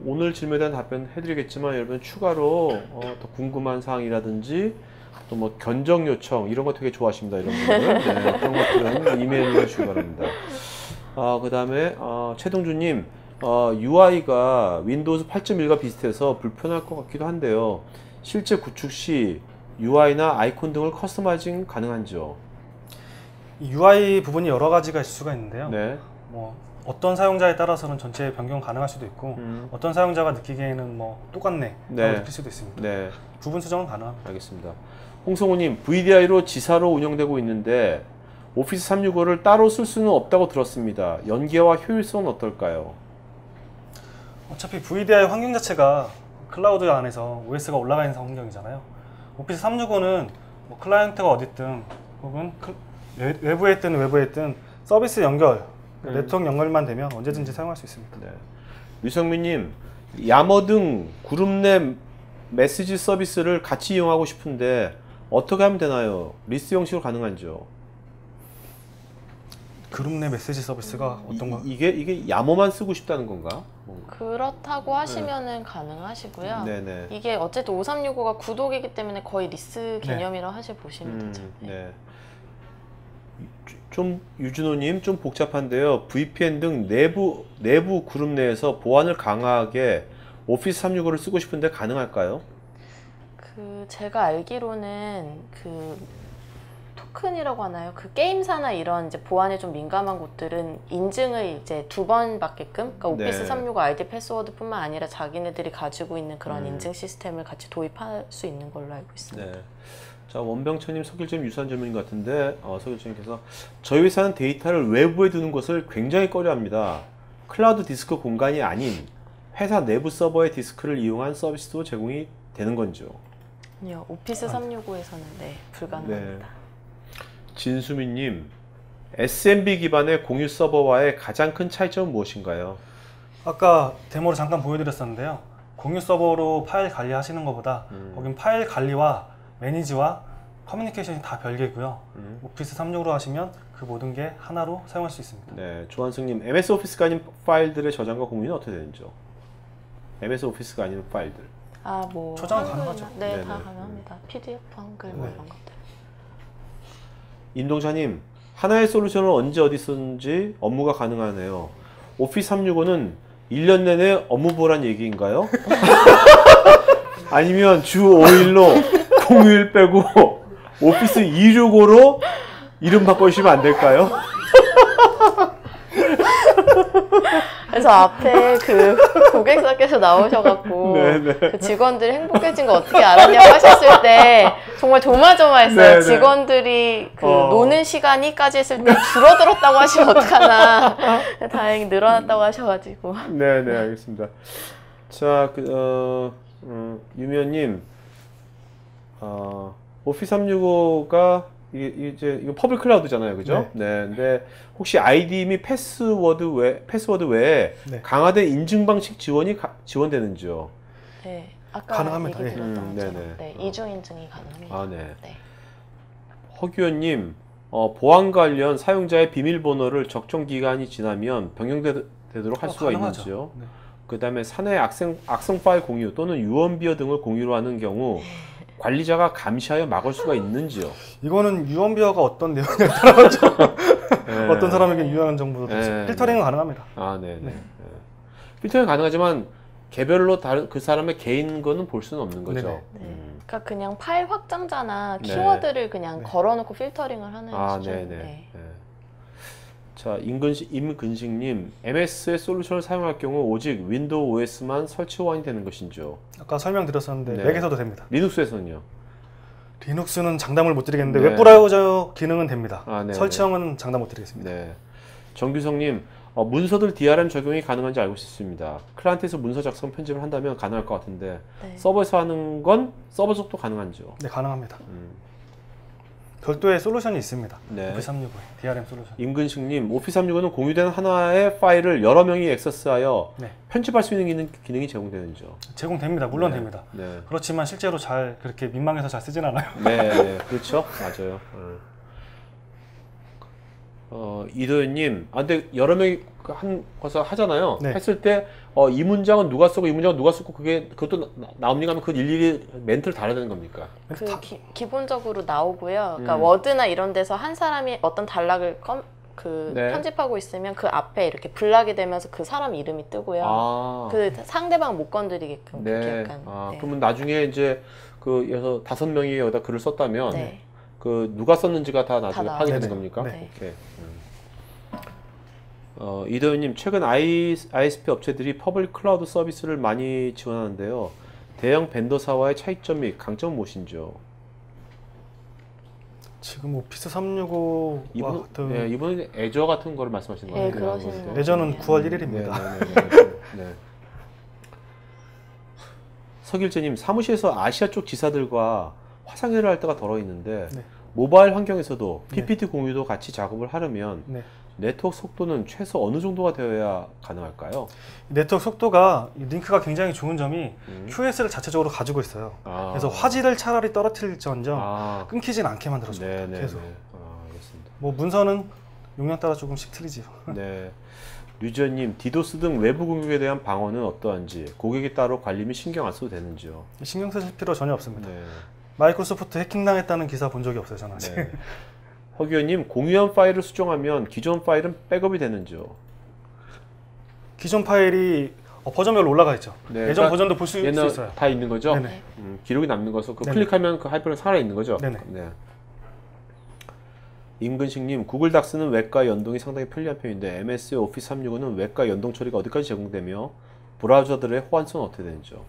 오늘 질문에 대한 답변 해드리겠지만 여러분 추가로 더 궁금한 사항이라든지 또 뭐 견적 요청 이런 거 되게 좋아하십니다, 이런 분들. 네, 그런 것들은 이메일로 해주시기 바랍니다. 그 다음에 최동주님, UI가 윈도우즈 8.1과 비슷해서 불편할 것 같기도 한데요. 실제 구축 시 UI나 아이콘 등을 커스터마이징 가능한지요? UI 부분이 여러 가지가 있을 수가 있는데요. 네. 뭐 어떤 사용자에 따라서는 전체 변경 가능할 수도 있고 어떤 사용자가 느끼기에는 뭐 똑같네 라고 느낄 수도 있습니다. 네. 부분 수정은 가능합니다. 알겠습니다. 홍성우님, VDI로 지사로 운영되고 있는데 오피스 365를 따로 쓸 수는 없다고 들었습니다. 연계와 효율성은 어떨까요? 어차피 VDI 환경 자체가 클라우드 안에서 OS가 올라가 있는 환경이잖아요. 오피스 365는 뭐 클라이언트가 어딨든 혹은 외부에 있든 외부에 있든 서비스 연결, 네트워크 연결만 되면 언제든지 사용할 수 있습니다. 네. 유성민님, 야머 등 그룹 내 메시지 서비스를 같이 이용하고 싶은데 어떻게 하면 되나요? 리스트 형식으로 가능한지요? 그룹 내 메시지 서비스가 어떤 거? 이게 야모만 쓰고 싶다는 건가? 뭔가. 그렇다고 하시면은 가능하시고요. 네네. 이게 어쨌든 5365가 구독이기 때문에 거의 리스 개념이라고 사실 보시면 되죠. 네. 좀 유준호님 좀 복잡한데요. VPN 등 내부 그룹 내에서 보안을 강화하게 오피스 365를 쓰고 싶은데 가능할까요? 제가 알기로는 토큰이라고 하나요? 게임사나 이런 이제 보안에 좀 민감한 곳들은 인증을 이제 2번 받게끔, 그러니까 오피스 365 아이디 패스워드뿐만 아니라 자기네들이 가지고 있는 그런 인증 시스템을 같이 도입할 수 있는 걸로 알고 있습니다. 네. 자, 원병철님 석일점 유사한 질문인 것 같은데 석일점님께서 저희 회사는 데이터를 외부에 두는 것을 굉장히 꺼려합니다. 클라우드 디스크 공간이 아닌 회사 내부 서버의 디스크를 이용한 서비스도 제공이 되는 건지요? 아니요, 오피스 365에서는 네, 불가능합니다. 네. 진수민님, SMB 기반의 공유 서버와의 가장 큰 차이점은 무엇인가요? 아까 데모를 잠깐 보여드렸었는데요. 공유 서버로 파일 관리하시는 것보다 거긴 파일 관리와 매니지와 커뮤니케이션이 다 별개고요. 오피스 365로 하시면 그 모든 게 하나로 사용할 수 있습니다. 네, 조한승님, MS 오피스가 아닌 파일들의 저장과 공유는 어떻게 되는지요? MS 오피스가 아닌 파일들. 뭐 저장은 가능하죠. 네, 네네. 다 가능합니다. PDF, 한글 뭐 이런 것들. 임동자님, 하나의 솔루션을 언제 어디 쓰는지 업무가 가능하네요. 오피스 365는 1년 내내 업무 보란 얘기인가요? 아니면 주 5일로 공휴일 빼고 오피스 265로 이름 바꿔주시면 안 될까요? 그래서 앞에 고객사께서 나오셔갖고 네네. 그 직원들이 행복해진 거 어떻게 알았냐고 하셨을 때 정말 조마조마했어요. 네네. 직원들이 노는 시간이까지 했을 때 줄어들었다고 하시면 어떡하나. 다행히 늘어났다고 하셔가지고. 네네, 알겠습니다. 자, 유미연님, 오피스 365가 이거 퍼블릭 클라우드잖아요, 그죠? 네. 근데 혹시 아이디 및 패스워드 외에 네. 강화된 인증 방식 지원되는지요? 네, 아까 가능합니다. 얘기 들었던 것처럼 네네. 네, 이중 인증이 가능합니다. 아, 네. 네. 보안 관련 사용자의 비밀번호를 적정 기간이 지나면 변경되도록 할 수가 가능하죠. 있는지요? 네. 그 다음에 사내 악성 파일 공유 또는 유언비어 등을 공유로 하는 경우 관리자가 감시하여 막을 수가 있는지요? 이거는 유언비어가 어떤 내용에 따라서 네. 어떤 사람에게 유용한 정보도 네. 필터링은 가능합니다. 아, 네네. 네. 필터링 가능하지만 개별로 다른 그 사람의 개인 거는 볼 수는 없는 거죠. 네네. 네. 그러니까 그냥 파일 확장자나 네. 키워드를 그냥 네. 걸어놓고 필터링을 하는 아, 수준. 네네. 네. 네. 자, 임근식님, MS의 솔루션을 사용할 경우 오직 윈도우 OS만 설치 호환이 되는 것인지요? 아까 설명드렸었는데 네. 맥에서도 됩니다. 리눅스에서는요? 리눅스는 장담을 못 드리겠는데 네. 웹브라우저 기능은 됩니다. 아, 네네. 설치형은 장담 못 드리겠습니다. 네. 정규성님, 문서들 DRM 적용이 가능한지 알고 싶습니다. 클라이언트에서 문서 작성 편집을 한다면 가능할 것 같은데 네. 서버에서 하는 건 서버 속도 가능한지요? 네, 가능합니다. 별도의 솔루션이 있습니다. 네. 오피스 365에 DRM 솔루션. 임근식님, 오피스 365는 공유된 하나의 파일을 여러 명이 액세스하여 네. 편집할 수 있는 기능이 제공되는지요? 제공됩니다. 물론 네. 됩니다. 네. 그렇지만 실제로 잘 그렇게 민망해서 잘 쓰진 않아요. 네, 그렇죠. 맞아요. 이도현님, 근데 여러 명이 한 것을 하잖아요. 네. 했을 때, 이 문장은 누가 쓰고 이 문장은 누가 쓰고 그것도 나옵니까? 하면 그 일일이 멘트를 달아야 되는 겁니까? 기본적으로 나오고요. 그러니까 음. 워드나 이런 데서 한 사람이 어떤 단락을 네. 편집하고 있으면 그 앞에 이렇게 블락이 되면서 그 사람 이름이 뜨고요. 아, 그 상대방 못 건드리게끔 그렇게 네. 약간. 네. 그러면 나중에 이제 여기서 5명이 여기다 글을 썼다면, 네. 누가 썼는지가 다 나중에 다 확인되는 나와요. 겁니까? 네. 오케이. 이도현님, 최근 ISP 업체들이 퍼블릭 클라우드 서비스를 많이 지원하는데요. 대형 벤더사와의 차이점 및 강점은 무엇인지요? 지금 오피스 365와 같은 이분은 애저 같은 거를 말씀하시는 거예요? 네, 그러시는 거. 예전은 네. 9월 1일입니다. 네. 석일재님, 사무실에서 아시아 쪽 지사들과 화상회의를 할 때가 덜어 있는데 네. 모바일 환경에서도 네. PPT 공유도 같이 작업을 하려면 네. 네트워크 속도는 최소 어느 정도가 되어야 가능할까요? 네트워크 속도가 이 링크가 굉장히 좋은 점이 QS를 자체적으로 가지고 있어요. 그래서 화질을 차라리 떨어뜨릴지언정 끊기진 않게 만들어줍니다. 네네. 계속. 알겠습니다. 뭐 문서는 용량 따라 조금씩 틀리지요. 네. 류지연님, 디도스 등 외부 공격에 대한 방어는 어떠한지, 고객이 따로 관리 및 신경 안 써도 되는지요? 신경 쓰실 필요 전혀 없습니다. 네. 마이크로소프트 해킹당했다는 기사 본 적이 없어요, 저는 아직. 네. 허기현님, 공유한 파일을 수정하면 기존 파일은 백업이 되는지요? 기존 파일이 버전별로 올라가 있죠. 네, 예전 그러니까 버전도 볼 수 있어요. 다 있는 거죠? 네네. 기록이 남는 거서 그 네네. 클릭하면 그 하이퍼링 살아 있는 거죠? 네네. 네. 임근식님, 구글 닥스는 웹과 연동이 상당히 편리한 편인데 MS 오피스 365는 웹과 연동 처리가 어디까지 제공되며 브라우저들의 호환성은 어떻게 되는지요?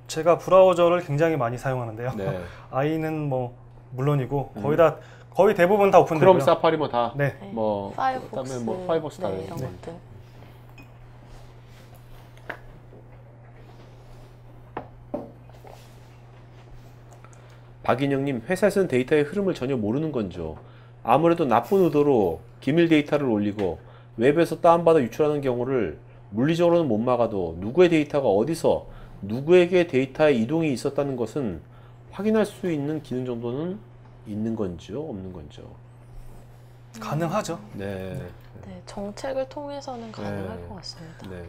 제가 브라우저를 굉장히 많이 사용하는데요. 네. 아이는 뭐 물론이고 거의 대부분 다 오픈되고요. 크롬, 사파리 뭐 다. 네. 뭐 파이어폭스, 그다음에 뭐 파이어폭스 다. 네, 이런 네. 것들. 박인영님, 회사에서는 데이터의 흐름을 전혀 모르는 건죠. 아무래도 나쁜 의도로 기밀 데이터를 올리고 웹에서 다운받아 유출하는 경우를 물리적으로는 못 막아도 누구의 데이터가 어디서 누구에게 데이터의 이동이 있었다는 것은 확인할 수 있는 기능 정도는 있는 건지요? 없는 건지요? 가능하죠. 네. 네, 정책을 통해서는 가능할 네. 것 같습니다. 네.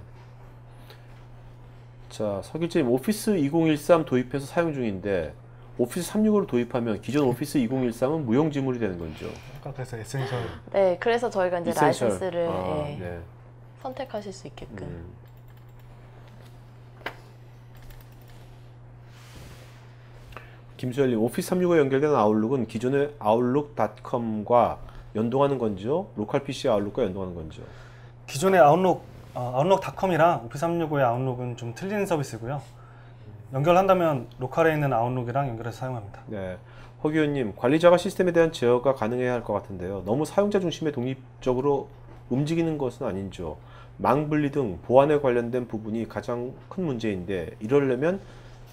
자, 서길재님, 오피스 2013 도입해서 사용 중인데 오피스 365를 도입하면 기존 오피스 2013은 무용지물이 되는 건죠? 아까 그래서 에센셜. 네, 그래서 저희가 이제 이센셜. 라이센스를 예, 네. 선택하실 수 있게끔. 김수열님, 오피스 365에 연결된 아웃룩은 기존의 아웃룩.com과 연동하는 건지요? 로컬 PC 아웃룩과 연동하는 건지요? 기존의 아웃룩닷컴이랑 오피스 365의 아웃룩은 좀 틀린 서비스고요. 연결한다면 로컬에 있는 아웃룩이랑 연결해서 사용합니다. 네. 허기현님, 관리자가 시스템에 대한 제어가 가능해야 할 것 같은데요. 너무 사용자 중심의 독립적으로 움직이는 것은 아닌지요? 망분리 등 보안에 관련된 부분이 가장 큰 문제인데 이러려면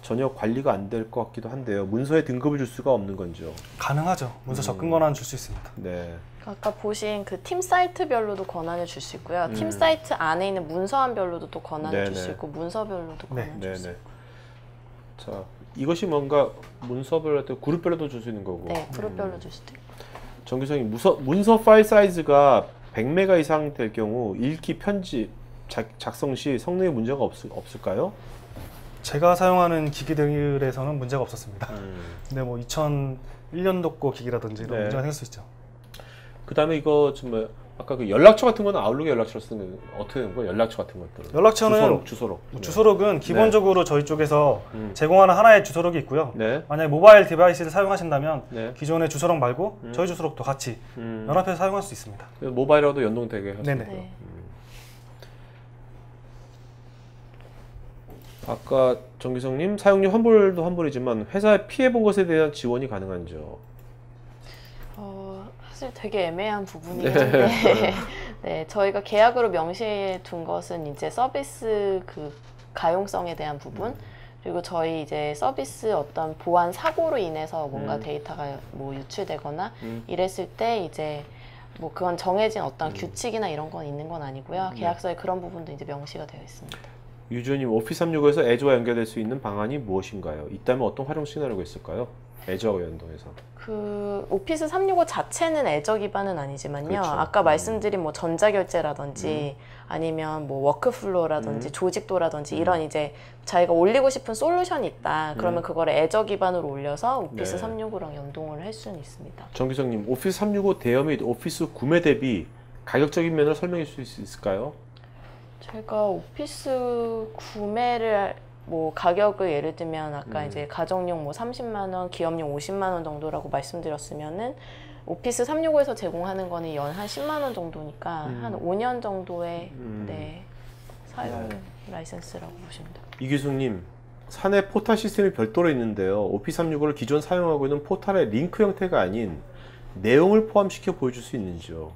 전혀 관리가 안 될 것 같기도 한데요. 문서에 등급을 줄 수가 없는 건지요? 가능하죠. 문서 접근 권한 줄 수 있습니다. 네. 아까 보신 그 팀 사이트별로도 권한을 줄 수 있고요. 팀 사이트 안에 있는 문서함별로도 또 권한을 줄 수 네네. 있고 문서별로도 권한을 줄 수 네네. 있고. 자, 이것이 뭔가 문서별, 그룹별로도 줄 수 있는 거고. 네, 그룹별로 줄 수도 있고. 정규성님, 문서 파일 사이즈가 100메가 이상 될 경우 읽기, 편집, 작성 시 성능에 문제가 없을까요? 제가 사용하는 기기들에서는 문제가 없었습니다. 근데 뭐 2001년도 거 기기라든지 이런 네. 문제가 생길 수 있죠. 그 다음에 이거 좀 아까 그 연락처 같은 거는 아웃룩에 연락처로 쓰는 거 어떻게 되는 거예요? 연락처 같은 것들은? 연락처는 주소록. 뭐 네. 주소록은 기본적으로 저희 쪽에서 음. 제공하는 하나의 주소록이 있고요. 네. 만약에 모바일 디바이스를 사용하신다면 네. 기존의 주소록 말고 저희 주소록도 같이 연합해서 사용할 수 있습니다. 모바일하고도 연동되게 할 수 네네. 있고. 네. 아까 정기성님, 사용료 환불도 환불이지만 회사에 피해본 것에 대한 지원이 가능한지요? 사실 되게 애매한 부분이긴 한데 네, 저희가 계약으로 명시해 둔 것은 이제 서비스 그 가용성에 대한 부분 그리고 저희 이제 서비스 어떤 보안 사고로 인해서 뭔가 데이터가 뭐 유출되거나 이랬을 때 이제 뭐 그건 정해진 어떤 규칙이나 이런 건 있는 건 아니고요. 계약서에 그런 부분도 이제 명시가 되어 있습니다. 유주님, 오피스 365에서 애저와 연결될 수 있는 방안이 무엇인가요? 있다면 어떤 활용 시나리오가 있을까요? 애저와 연동해서. 그 오피스 365 자체는 애저 기반은 아니지만요. 그렇죠. 아까 말씀드린 뭐 전자결제라든지 아니면 뭐 워크플로우라든지 조직도라든지 이런 이제 자기가 올리고 싶은 솔루션이 있다. 그러면 그거를 애저 기반으로 올려서 오피스 네. 365랑 연동을 할 수는 있습니다. 정기성님, 오피스 365 대여 및 오피스 구매 대비 가격적인 면을 설명해 주실 수 있을까요? 제가 오피스 구매를 뭐 가격을 예를 들면 아까 이제 가정용 뭐 30만 원, 기업용 50만 원 정도라고 말씀드렸으면은 오피스 365에서 제공하는 거는 연 한 10만 원 정도니까 한 5년 정도의 네, 사용 라이센스라고 보시면 돼요. 이기숙님, 사내 포탈 시스템이 별도로 있는데요. 오피스 365를 기존 사용하고 있는 포탈의 링크 형태가 아닌 내용을 포함시켜 보여줄 수 있는지요?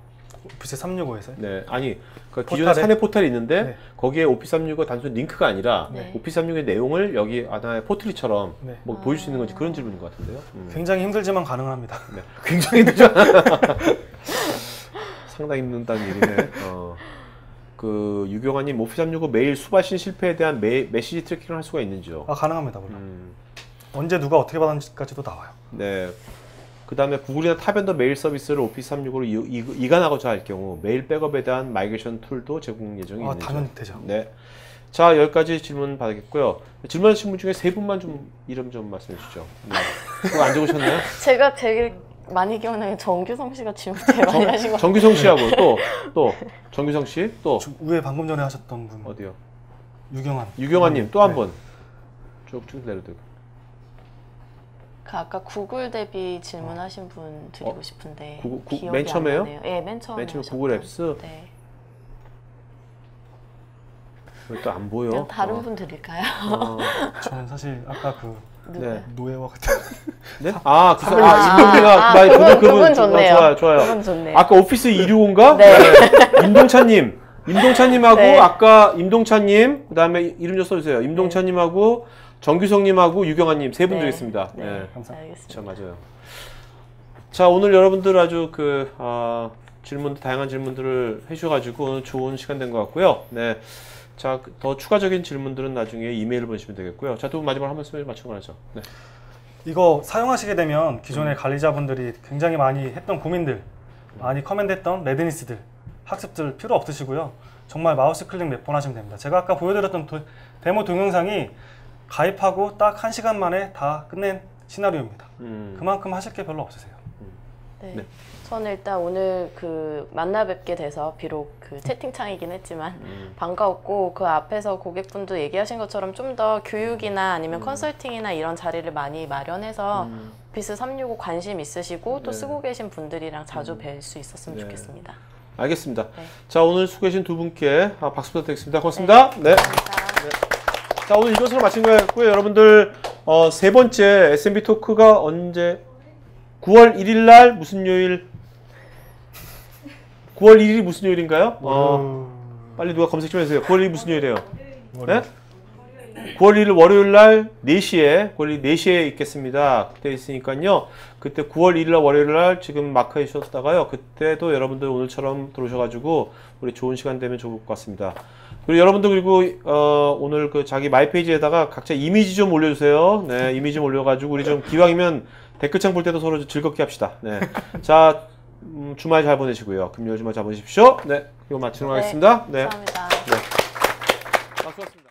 오피스 365에서요? 네, 아니 그러니까 기존에 포탈에? 사내 포탈이 있는데 네. 거기에 오피스 365가 단순 링크가 아니라 네. 오피스 365의 내용을 여기 하나의 포트리처럼 네. 뭐 보여줄 수 있는 건지 그런 질문인 것 같은데요. 굉장히 힘들지만 가능합니다. 네. 굉장히 힘들죠. 상당히 힘든다는 얘기네. 그 유경아님, 오피스 365 메일 수발신 실패에 대한 메시지 트래킹을 할 수가 있는지요? 가능합니다. 물론. 언제 누가 어떻게 받았는지까지도 나와요. 네. 그 다음에 구글이나 타 벤더 메일 서비스를 오피스 365로 이관하고자 할 경우 메일 백업에 대한 마이그레이션 툴도 제공 예정이 있는지. 당연히 되죠. 네. 자, 여기까지 질문 받았겠고요. 질문하신 분 중에 3분만 좀 이름 좀 말씀해 주시죠. 네. 그거 안 적으셨나요? 제가 제일 많이 기억나는 정규성 씨가 질문 제일 많이 하신 것 같아요. 정규성 씨하고 또 정규성 씨 또 위에 방금 전에 하셨던 분. 어디요? 유경환님 또 한 네. 번. 쭉 내려드릴게요. 그 아까 구글 대비 질문하신 분 드리고 싶은데 기억이 맨 처음에요? 안 나네요. 네, 맨 처음에 맨 처음에 하셨던. 구글 앱스? 네. 왜 또 안 보여? 그냥 다른 분 드릴까요? 저는 사실 아까 그 네. 노예와 같은. 네? 임동찬이가 그분 좋네요. 좋아요. 그분 좋네요. 아까 오피스 265인가? 네. 임동찬님하고 네. 아까 임동찬님, 그다음에 이름 좀 써주세요. 임동찬님하고 정규성님하고 유경환님 3분 네. 드리겠습니다. 네, 네. 알겠습니다. 자, 맞아요. 자, 오늘 여러분들 아주 다양한 질문들을 해주셔가지고 오늘 좋은 시간 된 것 같고요. 네. 자, 더 추가적인 질문들은 나중에 이메일을 보내시면 되겠고요. 자, 두 분 마지막으로 한 말씀 맞추고 가죠. 네. 이거 사용하시게 되면 기존의 관리자분들이 굉장히 많이 했던 고민들, 많이 커맨드했던 레드니스들, 학습들 필요 없으시고요. 정말 마우스 클릭 몇 번 하시면 됩니다. 제가 아까 보여드렸던 데모 동영상이 가입하고 딱 1시간 만에 다 끝낸 시나리오입니다. 그만큼 하실 게 별로 없으세요. 네. 네. 저는 일단 오늘 그 만나 뵙게 돼서 비록 그 채팅창이긴 했지만 반가웠고, 그 앞에서 고객분도 얘기하신 것처럼 좀 더 교육이나 아니면 컨설팅이나 이런 자리를 많이 마련해서 오피스 365 관심 있으시고 또 네. 쓰고 계신 분들이랑 자주 뵐 수 있었으면 네. 좋겠습니다. 알겠습니다. 네. 자, 오늘 수고하신 두 분께 박수 부탁드리겠습니다. 고맙습니다. 네. 감사합니다. 자, 오늘 이것으로 마친 것 같고요. 여러분들 세 번째 SMB 토크가 언제 9월 1일 날 무슨 요일 9월 1일이 무슨 요일인가요? 빨리 누가 검색 좀 해주세요. 9월 1일이 무슨 요일이에요? 네? 9월 1일 월요일 날 4시에 9월 1일 4시에 있겠습니다. 그때 있으니까요. 그때 9월 1일 날 월요일 날 지금 마크해 주셨다가요. 그때도 여러분들 오늘처럼 들어오셔가지고 우리 좋은 시간 되면 좋을 것 같습니다. 그리고 여러분들 그리고 오늘 그 자기 마이 페이지에다가 각자 이미지 좀 올려주세요. 네, 이미지 좀 올려가지고 우리 좀 기왕이면 댓글창 볼 때도 서로 좀 즐겁게 합시다. 네, 자 주말 잘 보내시고요. 금요일 주말 잘 보내십시오. 네, 그리고 마치도록 하겠습니다. 네, 감사합니다. 네. 수고하셨습니다.